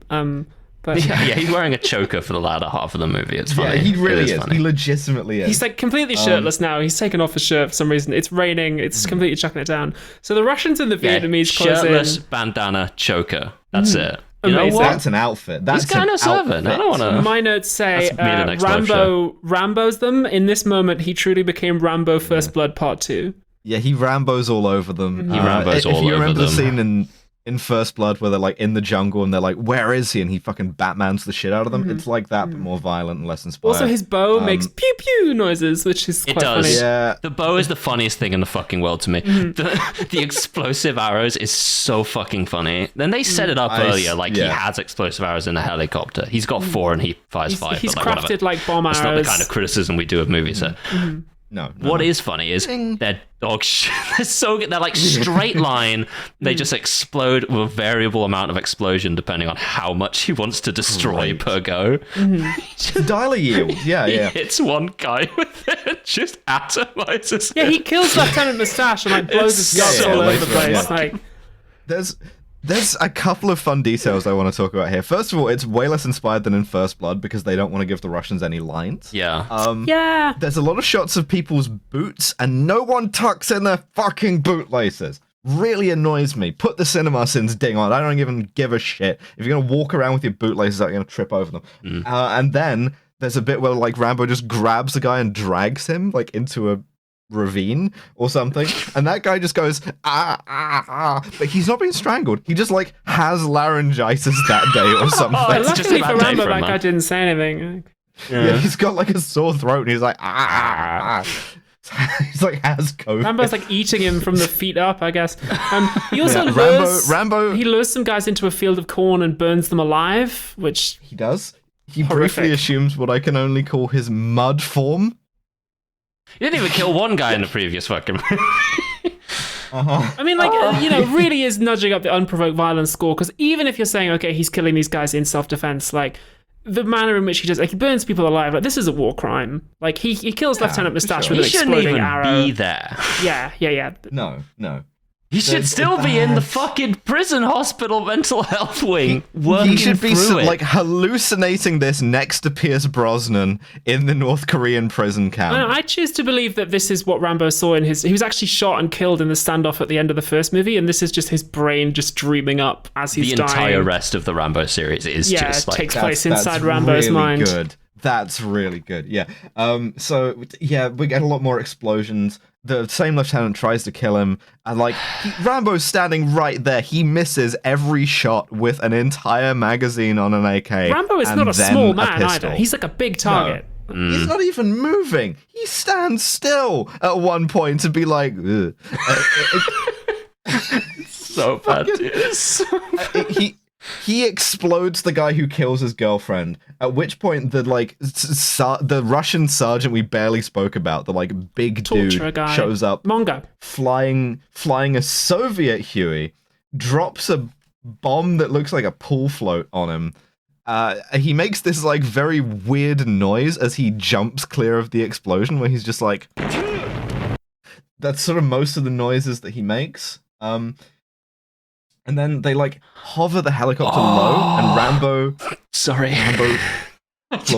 Speaker 3: But
Speaker 4: yeah, he's wearing a choker for the latter half of the movie. It's funny.
Speaker 2: Yeah, he really is.
Speaker 4: Funny.
Speaker 2: He legitimately is.
Speaker 3: He's like completely shirtless now. He's taken off his shirt for some reason. It's raining. It's completely chucking it down. So the Russians and the Vietnamese close
Speaker 4: shirtless,
Speaker 3: in.
Speaker 4: bandana, choker. That's it. You
Speaker 3: Amazing.
Speaker 4: know what?
Speaker 2: That's an outfit. That's
Speaker 4: He's kind of serving. I don't want to.
Speaker 3: My notes say
Speaker 4: That's me the next live
Speaker 3: Rambo's them. In this moment, he truly became Rambo First Blood Part 2.
Speaker 2: Yeah, he Rambos all over them.
Speaker 4: He Rambos all
Speaker 2: If you
Speaker 4: over
Speaker 2: remember the
Speaker 4: them.
Speaker 2: scene in First Blood where they're like in the jungle and they're like, where is he? And he fucking Batmans the shit out of them. It's like that, but more violent and less inspired.
Speaker 3: Also, his bow makes pew pew noises, which is
Speaker 4: It
Speaker 3: quite
Speaker 4: does.
Speaker 3: funny.
Speaker 2: Yeah.
Speaker 4: The bow is the funniest thing in the fucking world to me. The explosive arrows is so fucking funny. Then they set it up earlier, like he has explosive arrows in a helicopter. He's got 4 and he fires 5.
Speaker 3: He's
Speaker 4: but like,
Speaker 3: crafted
Speaker 4: whatever.
Speaker 3: like bomb arrows.
Speaker 4: That's not the kind of criticism we do of movies. So.
Speaker 2: No.
Speaker 4: What is funny is their dog shit. They're so good. They're like straight line. They just explode with a variable amount of explosion depending on how much he wants to destroy per go.
Speaker 2: The dialer yield. Yeah,
Speaker 4: He
Speaker 2: yeah.
Speaker 4: hits one guy with it, just atomizes
Speaker 3: Yeah,
Speaker 4: him.
Speaker 3: he kills Lieutenant Mustache and like blows his guts all over the place. Like,
Speaker 2: There's a couple of fun details I want to talk about here. First of all, it's way less inspired than in First Blood because they don't want to give the Russians any lines.
Speaker 4: Yeah.
Speaker 3: yeah.
Speaker 2: There's a lot of shots of people's boots and no one tucks in their fucking bootlaces. Really annoys me. Put the cinema sins ding on. I don't even give a shit. If you're going to walk around with your bootlaces out, you're going to trip over them. And then there's a bit where like Rambo just grabs a guy and drags him like into a ravine or something, and that guy just goes but he's not being strangled. He just like has laryngitis that day or something.
Speaker 4: It's just
Speaker 3: Luckily
Speaker 4: a bad
Speaker 3: for
Speaker 4: day
Speaker 3: Rambo,
Speaker 4: for him,
Speaker 3: that guy
Speaker 4: man.
Speaker 3: didn't say anything.
Speaker 2: Yeah, he's got like a sore throat and he's like he's like has COVID.
Speaker 3: Rambo's like eating him from the feet up, I guess. He also
Speaker 2: Yeah,
Speaker 3: lures
Speaker 2: Rambo
Speaker 3: he lures some guys into a field of corn and burns them alive, which
Speaker 2: he does. He
Speaker 3: Horrific.
Speaker 2: briefly assumes what I can only call his mud form.
Speaker 4: You didn't even kill one guy in the previous fucking movie.
Speaker 3: I mean, like, really is nudging up the unprovoked violence score, because even if you're saying, okay, he's killing these guys in self-defense, like, the manner in which he does, like, he burns people alive, like, this is a war crime. Like, he kills Lieutenant Mustache
Speaker 2: sure.
Speaker 3: with
Speaker 4: He
Speaker 3: an
Speaker 4: shouldn't
Speaker 3: exploding
Speaker 4: even
Speaker 3: arrow.
Speaker 4: be there.
Speaker 3: Yeah.
Speaker 2: No.
Speaker 4: He should still be in the fucking prison hospital mental health wing, working
Speaker 2: He should be
Speaker 4: through it.
Speaker 2: like hallucinating this next to Pierce Brosnan in the North Korean prison camp.
Speaker 3: I choose to believe that this is what Rambo saw in his... He was actually shot and killed in the standoff at the end of the first movie, and this is just his brain just dreaming up as he's
Speaker 4: the
Speaker 3: dying.
Speaker 4: entire rest of the Rambo series is just like...
Speaker 3: takes place
Speaker 2: That's
Speaker 3: inside Rambo's
Speaker 2: really
Speaker 3: mind.
Speaker 2: Good. That's really good. Yeah. So yeah, we get a lot more explosions. The same lieutenant tries to kill him, and like Rambo's standing right there. He misses every shot with an entire magazine on an AK.
Speaker 3: Rambo is
Speaker 2: and
Speaker 3: not a
Speaker 2: then
Speaker 3: small
Speaker 2: a
Speaker 3: man
Speaker 2: pistol.
Speaker 3: either. He's like a big target.
Speaker 2: He's not even moving. He stands still at one point to be like, ugh.
Speaker 4: so bad. Dude.
Speaker 2: He explodes the guy who kills his girlfriend. At which point, the the Russian sergeant we barely spoke about, the like big
Speaker 3: Torturer
Speaker 2: dude,
Speaker 3: guy.
Speaker 2: shows up,
Speaker 3: Mongo.
Speaker 2: flying a Soviet Huey, drops a bomb that looks like a pool float on him. He makes this like very weird noise as he jumps clear of the explosion, where he's just like. That's sort of most of the noises that he makes. And then they like hover the helicopter low, and Rambo.
Speaker 4: Sorry. I
Speaker 2: What's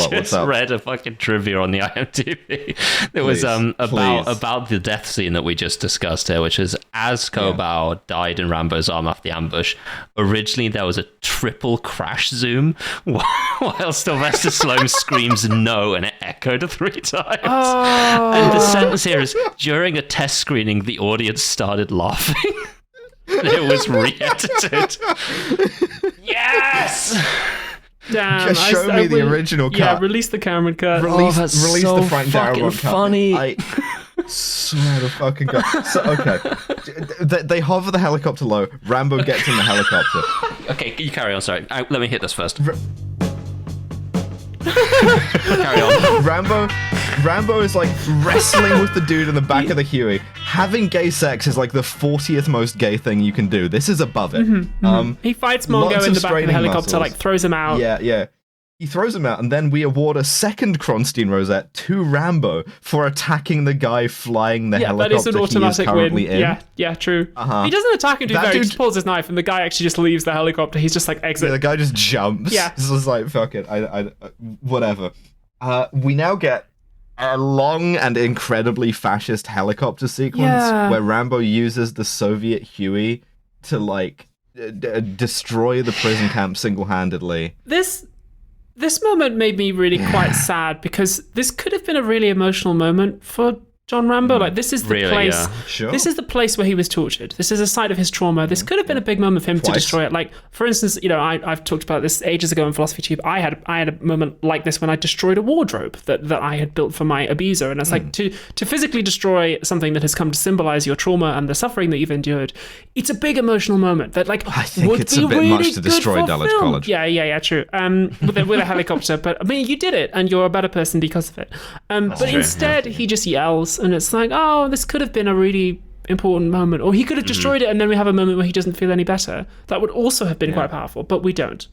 Speaker 4: just
Speaker 2: up?
Speaker 4: read a fucking trivia on the IMDb. It was about the death scene that we just discussed here, which is as Kobau died in Rambo's arm after the ambush. Originally, there was a triple crash zoom while Sylvester Stallone screams "no" and it echoed 3 times.
Speaker 3: Oh.
Speaker 4: And the sentence here is: during a test screening, the audience started laughing. And it was re-edited. Yes.
Speaker 3: Damn,
Speaker 2: Just show me the original cut.
Speaker 3: Yeah, release the Cameron cut.
Speaker 2: Release
Speaker 4: so
Speaker 2: the Frank
Speaker 4: fucking
Speaker 2: Darabont cut.
Speaker 4: funny.
Speaker 2: I swear to fucking God. So, okay. They hover the helicopter low. Rambo gets in the helicopter.
Speaker 4: Okay, you carry on. Sorry, let me hit this first. Carry on.
Speaker 2: Rambo is like wrestling with the dude in the back of the Huey. Having gay sex is like the 40th most gay thing you can do. This is above it.
Speaker 3: He fights Mongo
Speaker 2: lots
Speaker 3: in
Speaker 2: of
Speaker 3: the back of the
Speaker 2: straining
Speaker 3: helicopter,
Speaker 2: muscles.
Speaker 3: like throws him out.
Speaker 2: Yeah. He throws him out, and then we award a second Kronstein Rosette to Rambo for attacking the guy flying the
Speaker 3: Yeah, that is
Speaker 2: helicopter
Speaker 3: an
Speaker 2: he is
Speaker 3: automatic
Speaker 2: currently
Speaker 3: win.
Speaker 2: in.
Speaker 3: Yeah, true.
Speaker 2: Uh-huh.
Speaker 3: He doesn't attack him too
Speaker 2: That
Speaker 3: very. He
Speaker 2: dude-
Speaker 3: just pulls his knife, and the guy actually just leaves the helicopter. He's just like exit.
Speaker 2: Yeah, the guy just jumps.
Speaker 3: Yeah.
Speaker 2: This is like, fuck it. I whatever. We now get a long and incredibly fascist helicopter sequence where Rambo uses the Soviet Huey to like destroy the prison camp single-handedly.
Speaker 3: This moment made me really quite sad because this could have been a really emotional moment for John Rambo. Like, this is the
Speaker 4: Really,
Speaker 3: place.
Speaker 4: yeah.
Speaker 2: Sure.
Speaker 3: This is the place where he was tortured. This is a site of his trauma. This could have been a big moment for him to
Speaker 2: Twice.
Speaker 3: destroy it. Like, for instance, you know, I've talked about this ages ago in Philosophy Tube. I had a moment like this when I destroyed a wardrobe that I had built for my abuser, and it's like to physically destroy something that has come to symbolize your trauma and the suffering that you've endured. It's a big emotional moment that, like,
Speaker 2: I think
Speaker 3: would
Speaker 2: it's
Speaker 3: be
Speaker 2: a bit
Speaker 3: really
Speaker 2: much to
Speaker 3: good
Speaker 2: destroy
Speaker 3: for
Speaker 2: Dulwich
Speaker 3: film.
Speaker 2: College.
Speaker 3: Yeah, true. With a helicopter, but I mean, you did it, and you're a better person because of it. But
Speaker 4: true,
Speaker 3: instead, he just yells, and it's like, oh, this could have been a really important moment, or he could have destroyed it, and then we have a moment where he doesn't feel any better. That would also have been quite powerful, but we don't.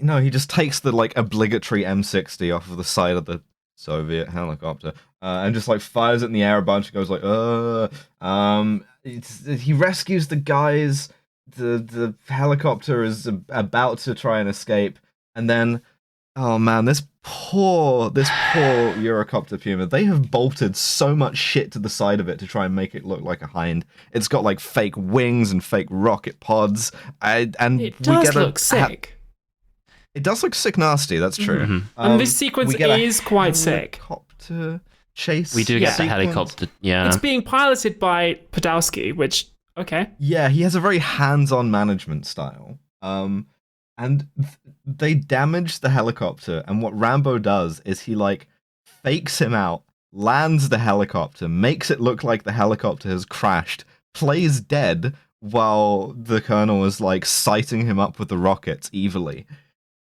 Speaker 2: No, he just takes the like obligatory M60 off of the side of the Soviet helicopter and just like fires it in the air a bunch and goes like, he rescues the guys. The helicopter is about to try and escape, and then, oh man, this poor Eurocopter Puma. They have bolted so much shit to the side of it to try and make it look like a Hind. It's got like fake wings and fake rocket pods, and
Speaker 3: It does
Speaker 2: we
Speaker 3: look sick.
Speaker 2: It does look sick nasty, that's true.
Speaker 3: And this sequence
Speaker 2: we get a
Speaker 3: is quite sick.
Speaker 2: Helicopter chase.
Speaker 4: We do get the
Speaker 2: sequence.
Speaker 4: helicopter. Yeah.
Speaker 3: It's being piloted by Podolsky, which, okay.
Speaker 2: Yeah, he has a very hands-on management style. And they damage the helicopter, and what Rambo does is he like fakes him out, lands the helicopter, makes it look like the helicopter has crashed, plays dead while the colonel is like sighting him up with the rockets evilly,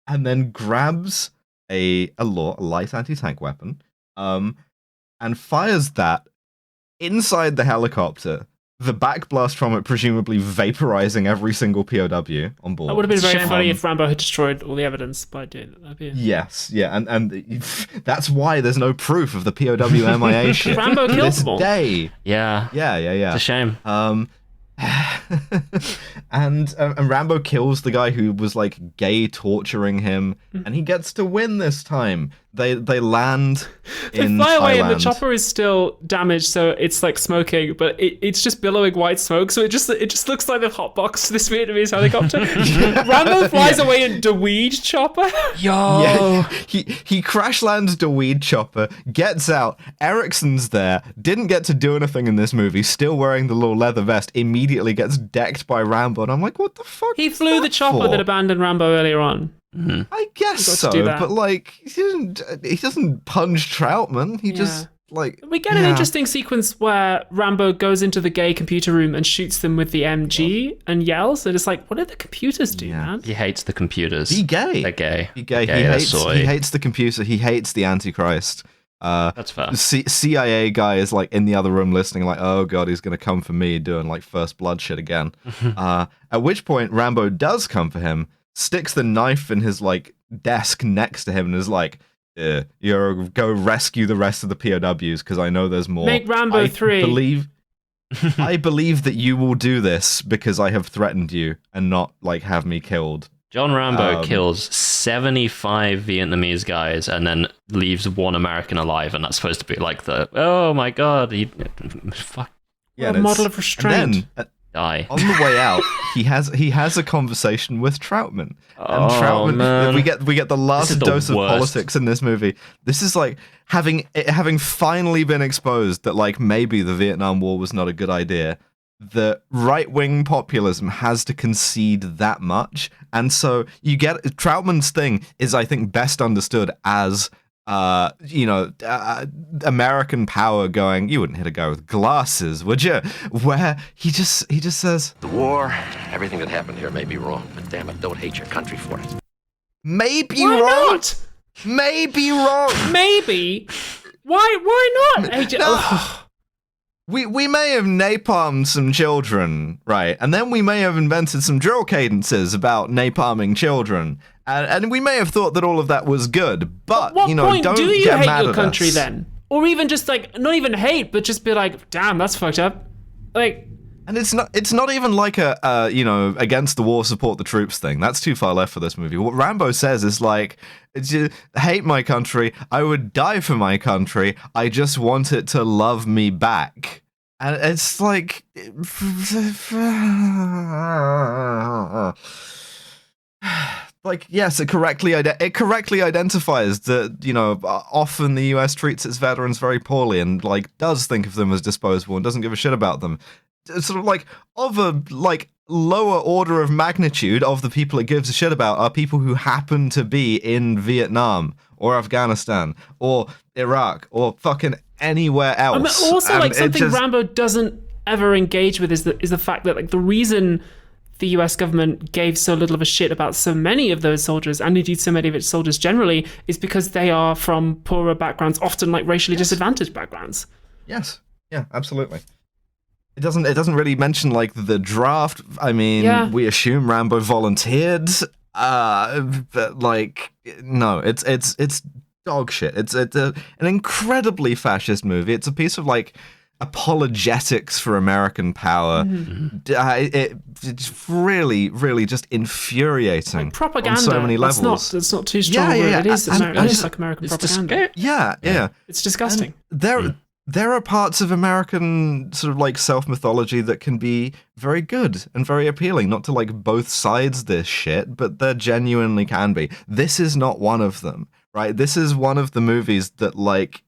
Speaker 2: and then grabs a light anti-tank weapon, and fires that inside the helicopter the backblast from it presumably vaporizing every single POW on board.
Speaker 3: That would have been very
Speaker 4: Shame.
Speaker 3: funny if Rambo had destroyed all the evidence by doing it. That'd be...
Speaker 2: Yes, yeah, and that's why there's no proof of the POW MIA shit.
Speaker 3: Rambo
Speaker 2: to
Speaker 3: killed
Speaker 2: this
Speaker 3: them all.
Speaker 2: day.
Speaker 4: Yeah.
Speaker 2: Yeah.
Speaker 4: It's a shame.
Speaker 2: And Rambo kills the guy who was like gay torturing him, and he gets to win this time. They land in
Speaker 3: They fly away and the
Speaker 2: Thailand.
Speaker 3: chopper is still damaged, so it's like smoking, but it's just billowing white smoke, so it just looks like the hotbox to this Vietnamese helicopter. Rambo flies away in Dweed chopper.
Speaker 2: Yeah, he crash lands the weed chopper, gets out. Ericsson's there, didn't get to do anything in this movie, still wearing the little leather vest, immediately gets decked by Rambo, and I'm like, what the fuck?
Speaker 3: He
Speaker 2: is
Speaker 3: flew the
Speaker 2: that
Speaker 3: chopper
Speaker 2: for?
Speaker 3: that abandoned Rambo earlier on.
Speaker 2: I guess
Speaker 3: got to
Speaker 2: so,
Speaker 3: do that.
Speaker 2: but like he doesn't punch Troutman. He just like
Speaker 3: We get an interesting sequence where Rambo goes into the gay computer room and shoots them with the MG and yells, and it's like, what did the computers do, man?
Speaker 4: He hates the computers.
Speaker 2: Be gay.
Speaker 4: They're gay.
Speaker 2: Be gay.
Speaker 4: They're soy.
Speaker 2: He hates the computer. He hates the Antichrist.
Speaker 4: That's fair.
Speaker 2: The CIA guy is like in the other room listening, like, oh god, he's gonna come for me, doing like First Blood shit again. At which point Rambo does come for him, sticks the knife in his like desk next to him, and is like, you go rescue the rest of the POWs because I know there's more.
Speaker 3: Make Rambo 3.
Speaker 2: I believe that you will do this because I have threatened you and not like have me killed.
Speaker 4: John Rambo kills 75 Vietnamese guys and then leaves one American alive, and that's supposed to be like the, oh my god, fuck,
Speaker 2: Yeah,
Speaker 3: a model of restraint.
Speaker 2: And then,
Speaker 4: die.
Speaker 2: on the way out, he has a conversation with Troutman, and
Speaker 4: Oh,
Speaker 2: Troutman.
Speaker 4: man.
Speaker 2: We get the last
Speaker 4: This is the
Speaker 2: dose of
Speaker 4: worst.
Speaker 2: politics in this movie. This is like having finally been exposed that like maybe the Vietnam War was not a good idea. The right-wing populism has to concede that much, and so you get Troutman's thing is, I think, best understood as American power going, you wouldn't hit a guy with glasses, would you? Where he just says,
Speaker 6: The war, everything that happened here may be wrong, but damn it, don't hate your country for it.
Speaker 2: maybe
Speaker 3: Why
Speaker 2: wrong,
Speaker 3: not?
Speaker 2: maybe wrong.
Speaker 3: Maybe. Why not?
Speaker 2: No. We may have napalmed some children, right? And then we may have invented some drill cadences about napalming children. And we may have thought that all of that was good. But,
Speaker 3: At what point
Speaker 2: don't
Speaker 3: do you
Speaker 2: get
Speaker 3: hate
Speaker 2: mad
Speaker 3: your
Speaker 2: at
Speaker 3: country
Speaker 2: us.
Speaker 3: then? Or even just like, not even hate, but just be like, damn, that's fucked up. Like,
Speaker 2: And it's not even like a against the war, support the troops thing. That's too far left for this movie. What Rambo says is like, hate my country, I would die for my country, I just want it to love me back. And it's like, like, yes, it correctly identifies that, often the US treats its veterans very poorly and like does think of them as disposable and doesn't give a shit about them. Sort of like of a like lower order of magnitude of the people it gives a shit about are people who happen to be in Vietnam or Afghanistan or Iraq or fucking anywhere else.
Speaker 3: I mean, also,
Speaker 2: And
Speaker 3: like
Speaker 2: it
Speaker 3: something
Speaker 2: just-
Speaker 3: Rambo doesn't ever engage with is the fact that like the reason the US government gave so little of a shit about so many of those soldiers, and indeed so many of its soldiers generally, is because they are from poorer backgrounds, often like racially disadvantaged backgrounds.
Speaker 2: Yes. Yeah, absolutely. It doesn't really mention like the draft. I mean, we assume Rambo volunteered. But like, no, it's dog shit. It's an incredibly fascist movie. It's a piece of like apologetics for American power. It's really, really just infuriating.
Speaker 3: Like propaganda.
Speaker 2: on so many levels.
Speaker 3: That's not too strong.
Speaker 2: Yeah.
Speaker 3: It is.
Speaker 2: And
Speaker 3: It is like American propaganda.
Speaker 2: Yeah.
Speaker 3: It's disgusting.
Speaker 2: There are parts of American sort of like self-mythology that can be very good and very appealing, not to like both sides this shit, but there genuinely can be. This is not one of them, right? This is one of the movies that like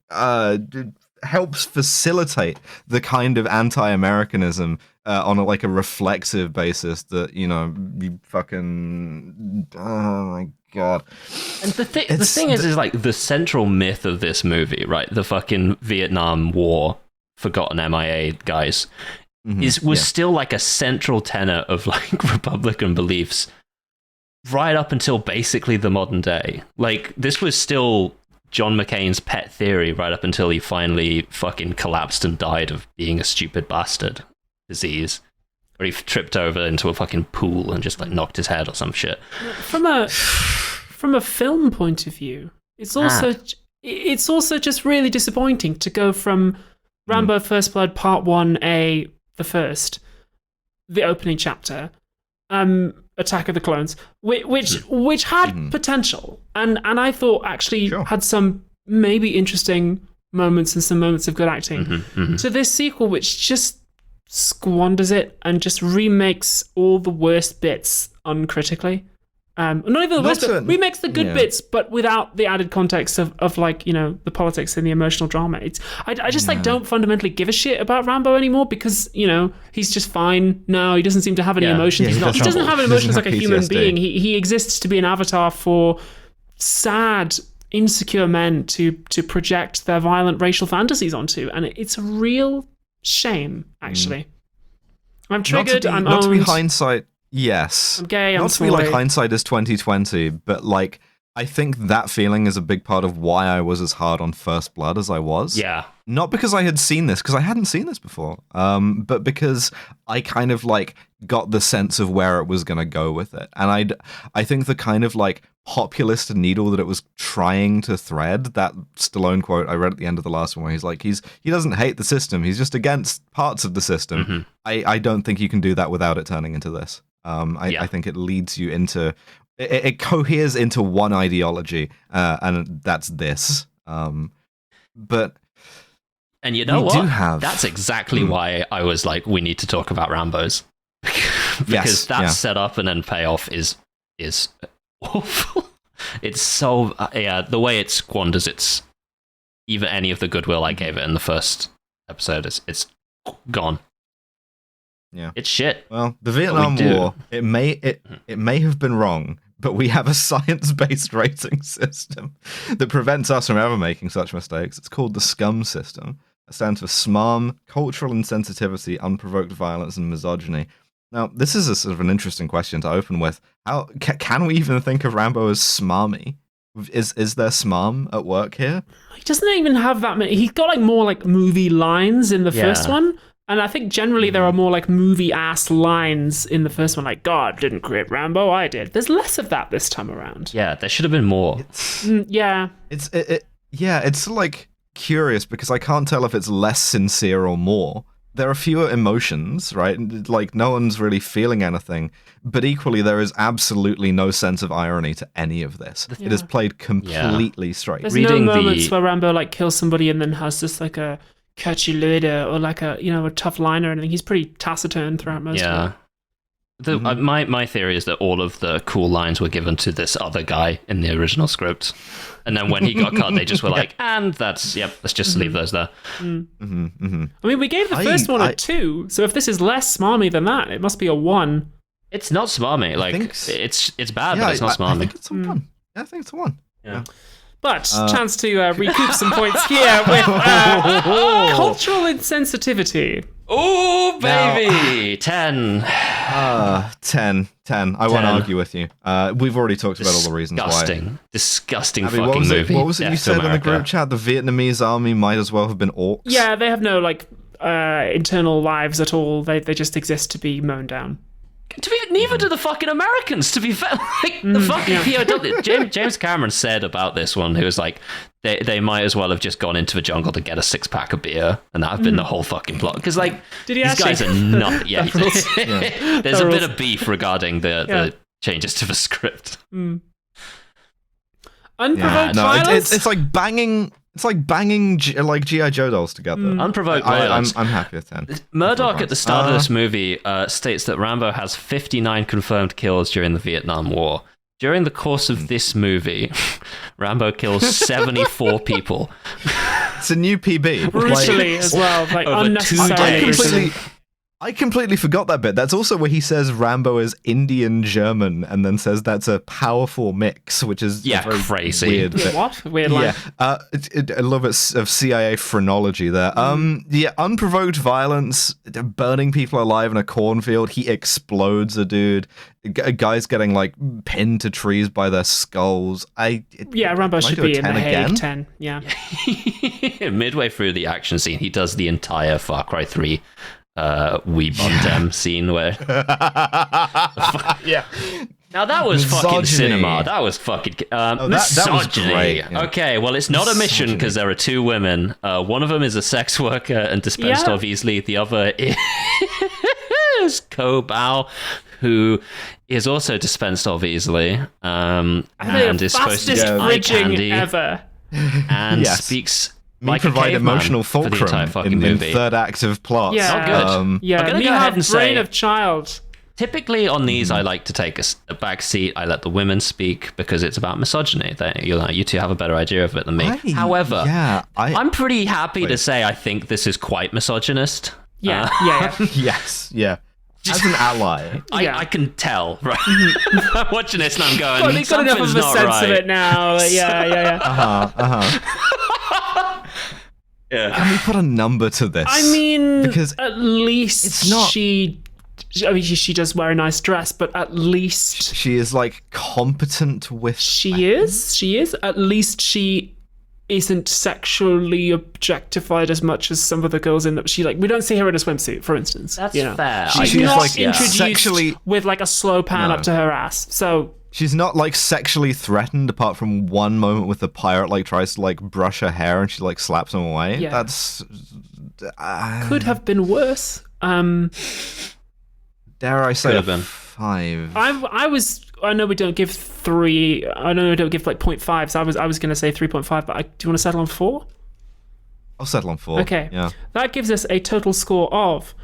Speaker 2: helps facilitate the kind of anti-Americanism on a reflexive basis that, you fucking, oh my God.
Speaker 4: And the thing is like the central myth of this movie, right? The fucking Vietnam War forgotten MIA guys was still like a central tenet of like Republican beliefs right up until basically the modern day. Like this was still John McCain's pet theory right up until he finally fucking collapsed and died of being a stupid bastard. disease, where he tripped over into a fucking pool and just like knocked his head or some shit.
Speaker 3: From a film point of view, it's also just really disappointing to go from Rambo First Blood Part 1A, the opening chapter, Attack of the Clones, which had potential, and I thought actually had some maybe interesting moments and some moments of good acting, to this sequel which just squanders it and just remakes all the worst bits uncritically. Not even the worst, but remakes the good bits, but without the added context of like, you know, the politics and the emotional drama. I just like don't fundamentally give a shit about Rambo anymore because, you know, he's just fine now. He doesn't seem to have any emotions. He doesn't have emotions like a human being. He exists to be an avatar for sad, insecure men to project their violent racial fantasies onto, and it's a real shame, actually. I'm triggered.
Speaker 2: Not to be hindsight. Yes.
Speaker 3: I'm gay.
Speaker 2: Not to be like hindsight is 2020, but like I think that feeling is a big part of why I was as hard on First Blood as I was.
Speaker 4: Yeah.
Speaker 2: Not because I had seen this, because I hadn't seen this before, but because I kind of like got the sense of where it was going to go with it. And I think the kind of like populist needle that it was trying to thread, that Stallone quote I read at the end of the last one where he's like, he doesn't hate the system, he's just against parts of the system. I don't think you can do that without it turning into this. I think it leads you into... It coheres into one ideology, and that's this. But...
Speaker 4: And you know what? That's exactly why I was like, we need to talk about Rambos. Because that setup and then payoff is awful. It's so... the way it squanders even any of the goodwill I gave it in the first episode, it's gone.
Speaker 2: Yeah,
Speaker 4: it's shit.
Speaker 2: Well, the Vietnam War, it may have been wrong, but we have a science-based rating system that prevents us from ever making such mistakes. It's called the SCUM system. It stands for SMARM, Cultural Insensitivity, Unprovoked Violence, and Misogyny. Now, this is a sort of an interesting question to open with. How can we even think of Rambo as smarmy? Is there SMARM at work here?
Speaker 3: He doesn't even have that many. He's got like more like movie lines in the first one. And I think generally there are more like movie-ass lines in the first one, like, God didn't create Rambo, I did. There's less of that this time around.
Speaker 4: Yeah, there should have been more.
Speaker 2: It's like curious because I can't tell if it's less sincere or more. There are fewer emotions, right? Like, no one's really feeling anything. But equally, there is absolutely no sense of irony to any of this. It is played completely straight.
Speaker 3: There's no moments where Rambo like kills somebody and then has just like a catchy leader or like a tough liner, and he's pretty taciturn throughout most of it.
Speaker 4: My theory is that all of the cool lines were given to this other guy in the original script, and then when he got cut, they just were like, and let's just leave those there.
Speaker 3: I mean, we gave the first one a 2, so if this is less smarmy than that, it must be a 1.
Speaker 4: It's not smarmy. Like it's bad, but it's not smarmy.
Speaker 2: I think it's a 1. I think it's a 1. Yeah.
Speaker 3: But chance to recoup some points here with cultural insensitivity.
Speaker 4: Oh, baby! 10.
Speaker 2: 10. I won't argue with you. We've already talked about all the reasons why.
Speaker 4: Disgusting
Speaker 2: Abby,
Speaker 4: fucking movie.
Speaker 2: What was it you said in the group chat? The Vietnamese army might as well have been orcs?
Speaker 3: Yeah, they have no like internal lives at all. They just exist to be mown down.
Speaker 4: Neither do the fucking Americans, to be fair. Like, the fucking POW. James Cameron said about this one, he was like, they might as well have just gone into the jungle to get a 6-pack of beer, and that have been the whole fucking plot. Because, like,
Speaker 3: did he
Speaker 4: these guys are not... Yeah, there's a bit of beef regarding the changes to the script.
Speaker 3: Unprovoked violence?
Speaker 2: It's like banging... It's like banging like G.I. Joe dolls together.
Speaker 4: Unprovoked violence.
Speaker 2: I'm happy with 10.
Speaker 4: Murdoch at the start of this movie states that Rambo has 59 confirmed kills during the Vietnam War. During the course of this movie, Rambo kills 74 people.
Speaker 2: It's a new PB.
Speaker 3: Brutally as well. Like unnecessary.
Speaker 2: I completely forgot that bit. That's also where he says Rambo is Indian German and then says that's a powerful mix, which is very
Speaker 4: crazy.
Speaker 2: Weird.
Speaker 3: What? Weird line.
Speaker 2: A little bit of CIA phrenology there. Unprovoked violence, burning people alive in a cornfield. He explodes a dude. A guy's getting like pinned to trees by their skulls.
Speaker 3: Rambo should be in the Hague 10. Yeah.
Speaker 4: Midway through the action scene, he does the entire Far Cry 3 We Bondem scene where...
Speaker 2: Yeah.
Speaker 4: Now that was fucking
Speaker 2: Misogyny.
Speaker 4: cinema. That was fucking
Speaker 2: that was
Speaker 4: misogyny.
Speaker 2: great, yeah.
Speaker 4: Okay, well, it's not a mission
Speaker 2: Misogyny.
Speaker 4: because there are two women. One of them is a sex worker and dispensed
Speaker 3: Yeah.
Speaker 4: of easily. The other is Ko Bao, who is also dispensed of easily, and is supposed to
Speaker 3: fastest
Speaker 4: be eye
Speaker 3: bridging
Speaker 4: candy
Speaker 3: ever.
Speaker 4: and
Speaker 2: Yes.
Speaker 4: speaks
Speaker 2: Me
Speaker 4: like
Speaker 2: provide
Speaker 4: a caveman
Speaker 2: emotional
Speaker 4: for the
Speaker 2: fulcrum
Speaker 4: entire fucking
Speaker 2: in
Speaker 4: movie.
Speaker 2: third act of plot.
Speaker 3: Yeah.
Speaker 4: Oh, good.
Speaker 2: Um,
Speaker 4: I'm
Speaker 3: Yeah,
Speaker 4: gonna
Speaker 3: me
Speaker 4: go ahead
Speaker 3: have
Speaker 4: and
Speaker 3: brain
Speaker 4: say-
Speaker 3: of child.
Speaker 4: Typically on these, I like to take a back seat. I let the women speak because it's about misogyny. You two have a better idea of it than me. However, I'm pretty happy to say I think this is quite misogynist.
Speaker 3: Yeah, yeah.
Speaker 2: Yes, yeah. As an ally.
Speaker 3: Yeah.
Speaker 4: I can tell, right? I'm watching this and I'm going,
Speaker 3: Got enough
Speaker 4: something's
Speaker 3: of a
Speaker 4: not
Speaker 3: sense
Speaker 4: right.
Speaker 3: of it now. Yeah.
Speaker 4: Yeah.
Speaker 2: Can we put a number to this?
Speaker 3: I mean,
Speaker 2: because
Speaker 3: at least
Speaker 2: it's not-
Speaker 3: she does wear a nice dress, but at least
Speaker 2: she is like competent with.
Speaker 3: she is. At least she isn't sexually objectified as much as some of the girls in that we don't see her in a swimsuit, for instance.
Speaker 4: That's
Speaker 3: you know?
Speaker 4: fair.
Speaker 3: She's
Speaker 2: She's
Speaker 3: not
Speaker 2: like
Speaker 3: introduced
Speaker 2: sexually-
Speaker 3: with like a slow pan
Speaker 2: No.
Speaker 3: up to her ass. So
Speaker 2: She's not like sexually threatened apart from one moment with the pirate like tries to like brush her hair and she like slaps him away.
Speaker 3: Yeah.
Speaker 2: That's
Speaker 3: could have been worse.
Speaker 2: dare I say
Speaker 4: Could
Speaker 2: a
Speaker 4: have been.
Speaker 2: 5.
Speaker 3: I know we don't give 3. I know we don't give like 0.5. So I was going to say 3.5. But do you want to settle on 4?
Speaker 2: I'll settle on 4.
Speaker 3: Okay.
Speaker 2: Yeah.
Speaker 3: That gives us a total score of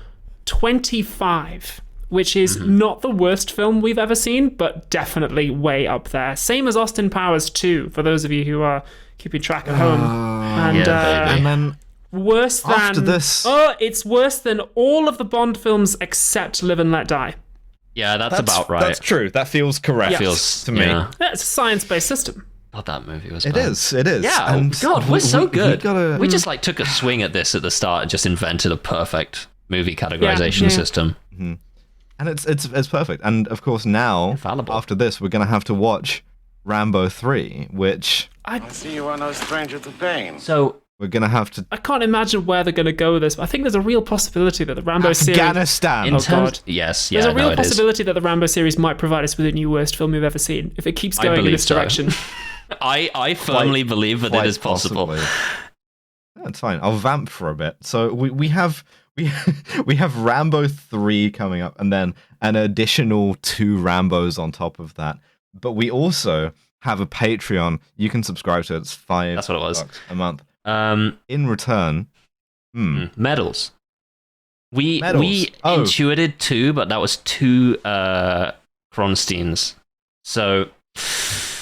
Speaker 3: 25, which is not the worst film we've ever seen, but definitely way up there. Same as Austin Powers 2, for those of you who are keeping track at home. And
Speaker 4: yeah, baby.
Speaker 2: And then
Speaker 3: worse than
Speaker 2: after this-
Speaker 3: Oh, it's worse than all of the Bond films except Live and Let Die.
Speaker 4: Yeah, that's about right.
Speaker 2: That's true. That feels correct
Speaker 4: Feels
Speaker 2: to me.
Speaker 4: Yeah.
Speaker 3: Yeah, it's a science-based system.
Speaker 4: God, that movie was
Speaker 2: It
Speaker 4: bad.
Speaker 2: is. It is.
Speaker 4: Yeah,
Speaker 2: And
Speaker 4: God, we're so good.
Speaker 2: We
Speaker 4: just like took a swing at this at the start and just invented a perfect movie categorization
Speaker 3: Yeah.
Speaker 4: system.
Speaker 2: and it's perfect. And of course now
Speaker 4: Infallible.
Speaker 2: after this we're gonna have to watch Rambo 3, which
Speaker 8: I see you are no stranger to pain.
Speaker 4: So
Speaker 2: we're gonna have to
Speaker 3: I can't imagine where they're going to go with this, but I think there's a real possibility that the Rambo series...
Speaker 2: Afghanistan.
Speaker 4: in
Speaker 3: Oh,
Speaker 4: terms,
Speaker 3: God.
Speaker 4: yes,
Speaker 3: There's
Speaker 4: yeah,
Speaker 3: a real
Speaker 4: no, it is.
Speaker 3: possibility that the Rambo series might provide us with a new worst film we've ever seen if it keeps
Speaker 4: I
Speaker 3: going in
Speaker 4: believe
Speaker 3: this
Speaker 4: so.
Speaker 3: direction.
Speaker 4: I firmly believe that it
Speaker 2: Quite
Speaker 4: is possible.
Speaker 2: possibly. That's fine. I'll vamp for a bit. So we have Rambo 3 coming up, and then an additional 2 Rambos on top of that. But we also have a Patreon. You can subscribe to it. It's $5
Speaker 4: That's what it was.
Speaker 2: a month.
Speaker 4: Um,
Speaker 2: In return,
Speaker 4: medals. We
Speaker 2: Medals. Oh.
Speaker 4: intuited 2, but that was 2 Kronsteins. So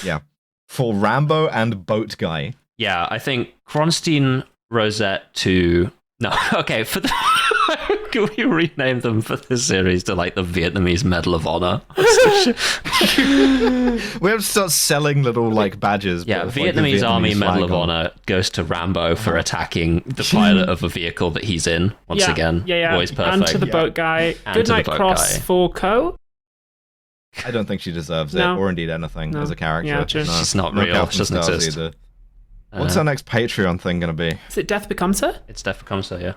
Speaker 2: yeah, for Rambo and Boat Guy.
Speaker 4: yeah, I think Kronstein Rosette 2. No, okay, for the can we rename them for this series to like the Vietnamese Medal of Honor?
Speaker 2: We have to start selling little like badges.
Speaker 4: Yeah,
Speaker 2: but with, like, the
Speaker 4: Vietnamese Army
Speaker 2: flag
Speaker 4: Medal of
Speaker 2: on.
Speaker 4: Honor goes to Rambo for attacking the pilot of a vehicle that he's in. Once again, always perfect.
Speaker 3: And to the boat guy.
Speaker 4: And
Speaker 3: Good
Speaker 4: to the
Speaker 3: night
Speaker 4: boat
Speaker 3: cross
Speaker 4: guy.
Speaker 3: for Co.
Speaker 2: I don't think she deserves it,
Speaker 3: No.
Speaker 2: or indeed anything
Speaker 3: No.
Speaker 2: as a character.
Speaker 3: Yeah, true.
Speaker 2: No.
Speaker 4: She's not
Speaker 2: No
Speaker 4: real.
Speaker 2: Captain
Speaker 4: She doesn't
Speaker 2: Stars
Speaker 4: exist.
Speaker 2: either. What's our next Patreon thing gonna be?
Speaker 3: Is it Death Becomes Her?
Speaker 4: It's Death Becomes Her, yeah.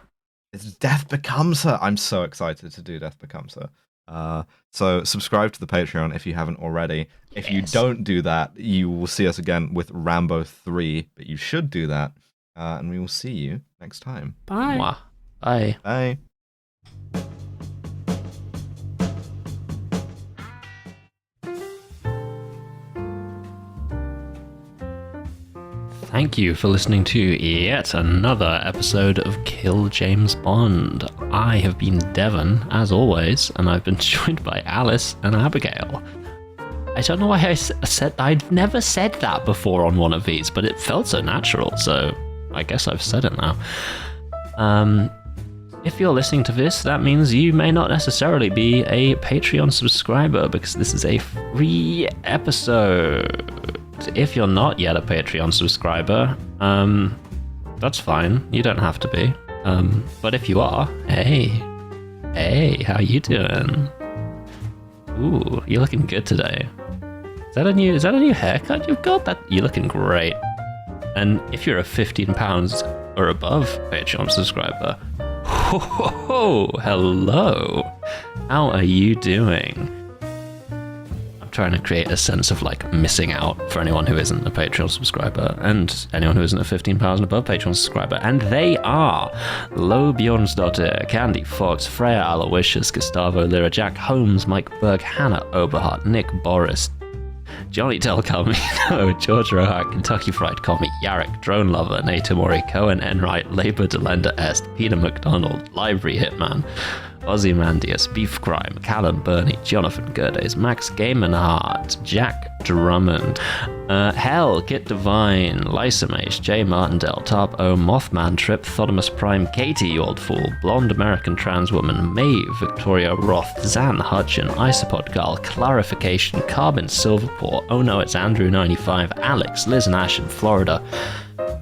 Speaker 2: It's Death Becomes Her. I'm so excited to do Death Becomes Her. So subscribe to the Patreon if you haven't already. If you don't do that, you will see us again with Rambo 3, but you should do that. And we will see you next time.
Speaker 3: Bye.
Speaker 4: Mwah. Bye.
Speaker 2: Bye.
Speaker 4: Thank you for listening to yet another episode of Kill James Bond. I have been Devon, as always, and I've been joined by Alice and Abigail. I don't know why I said I'd never said that before on one of these, but it felt so natural, so I guess I've said it now. If you're listening to this, that means you may not necessarily be a Patreon subscriber because this is a free episode. If you're not yet a Patreon subscriber, that's fine. You don't have to be. But if you are, hey, how you doing? Ooh, you're looking good today. Is that a new haircut you've got? You're looking great. And if you're a £15 or above Patreon subscriber, Oh, hello. How are you doing? I'm trying to create a sense of like missing out for anyone who isn't a Patreon subscriber and anyone who isn't a £15 and above Patreon subscriber. And they are Lo Bjornsdottir, Candy Fox, Freya Aloysius, Gustavo Lira, Jack Holmes, Mike Berg, Hannah Oberhart, Nick Boris, Johnny Del Camino, George Rohack, Kentucky Fried Commie, Yarrick, Drone Lover, Natamori, Cohen Enright, Labour Delenda Est, Peter McDonald, Library Hitman, Ozymandias, Beef Crime, Callan Burney, Jonathan Gerdes, Max Gamenhart, Jack Drummond, Hell, Kit Divine, Lysamage, J. Martindale, Tarp O, Mothman Trip, Thotimus Prime, Katie, you old fool, Blonde American Trans Woman, Maeve, Victoria Roth, Zan Hutchin, Isopod Girl, Clarification, Carbon Silverport, Oh No It's Andrew 95, Alex, Liz Nash in Florida,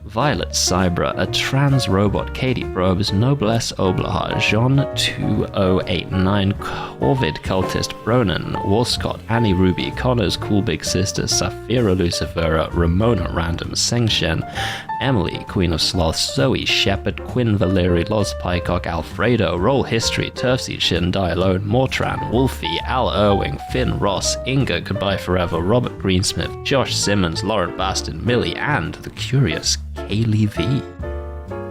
Speaker 4: Violet Cybra, a trans robot, Katie Probes, Noblesse Oblahar, Jean 2089, Corvid Cultist, Bronan, Walscott, Annie Ruby, Connor's Cool Big Sister, Safira Lucifera, Ramona Random, Seng Shen, Emily, Queen of Sloth, Zoe Shepherd, Quinn Valeri, Loz Pycock, Alfredo, Roll History, Turfseed Shin, Die Alone, Mortran, Wolfie, Al Irwing, Finn Ross, Inga, Goodbye Forever, Robert Greensmith, Josh Simmons, Lauren Baston, Millie, and the curious Kaylee V.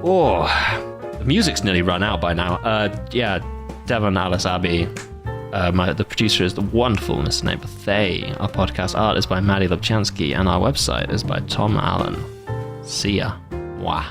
Speaker 4: Oh, the music's nearly run out by now. Devon Alice Abbey. The producer is the wonderful Mr. Neighbor Thay. Our podcast art is by Maddie Lubchansky, and our website is by Tom Allen. See ya. Mwah.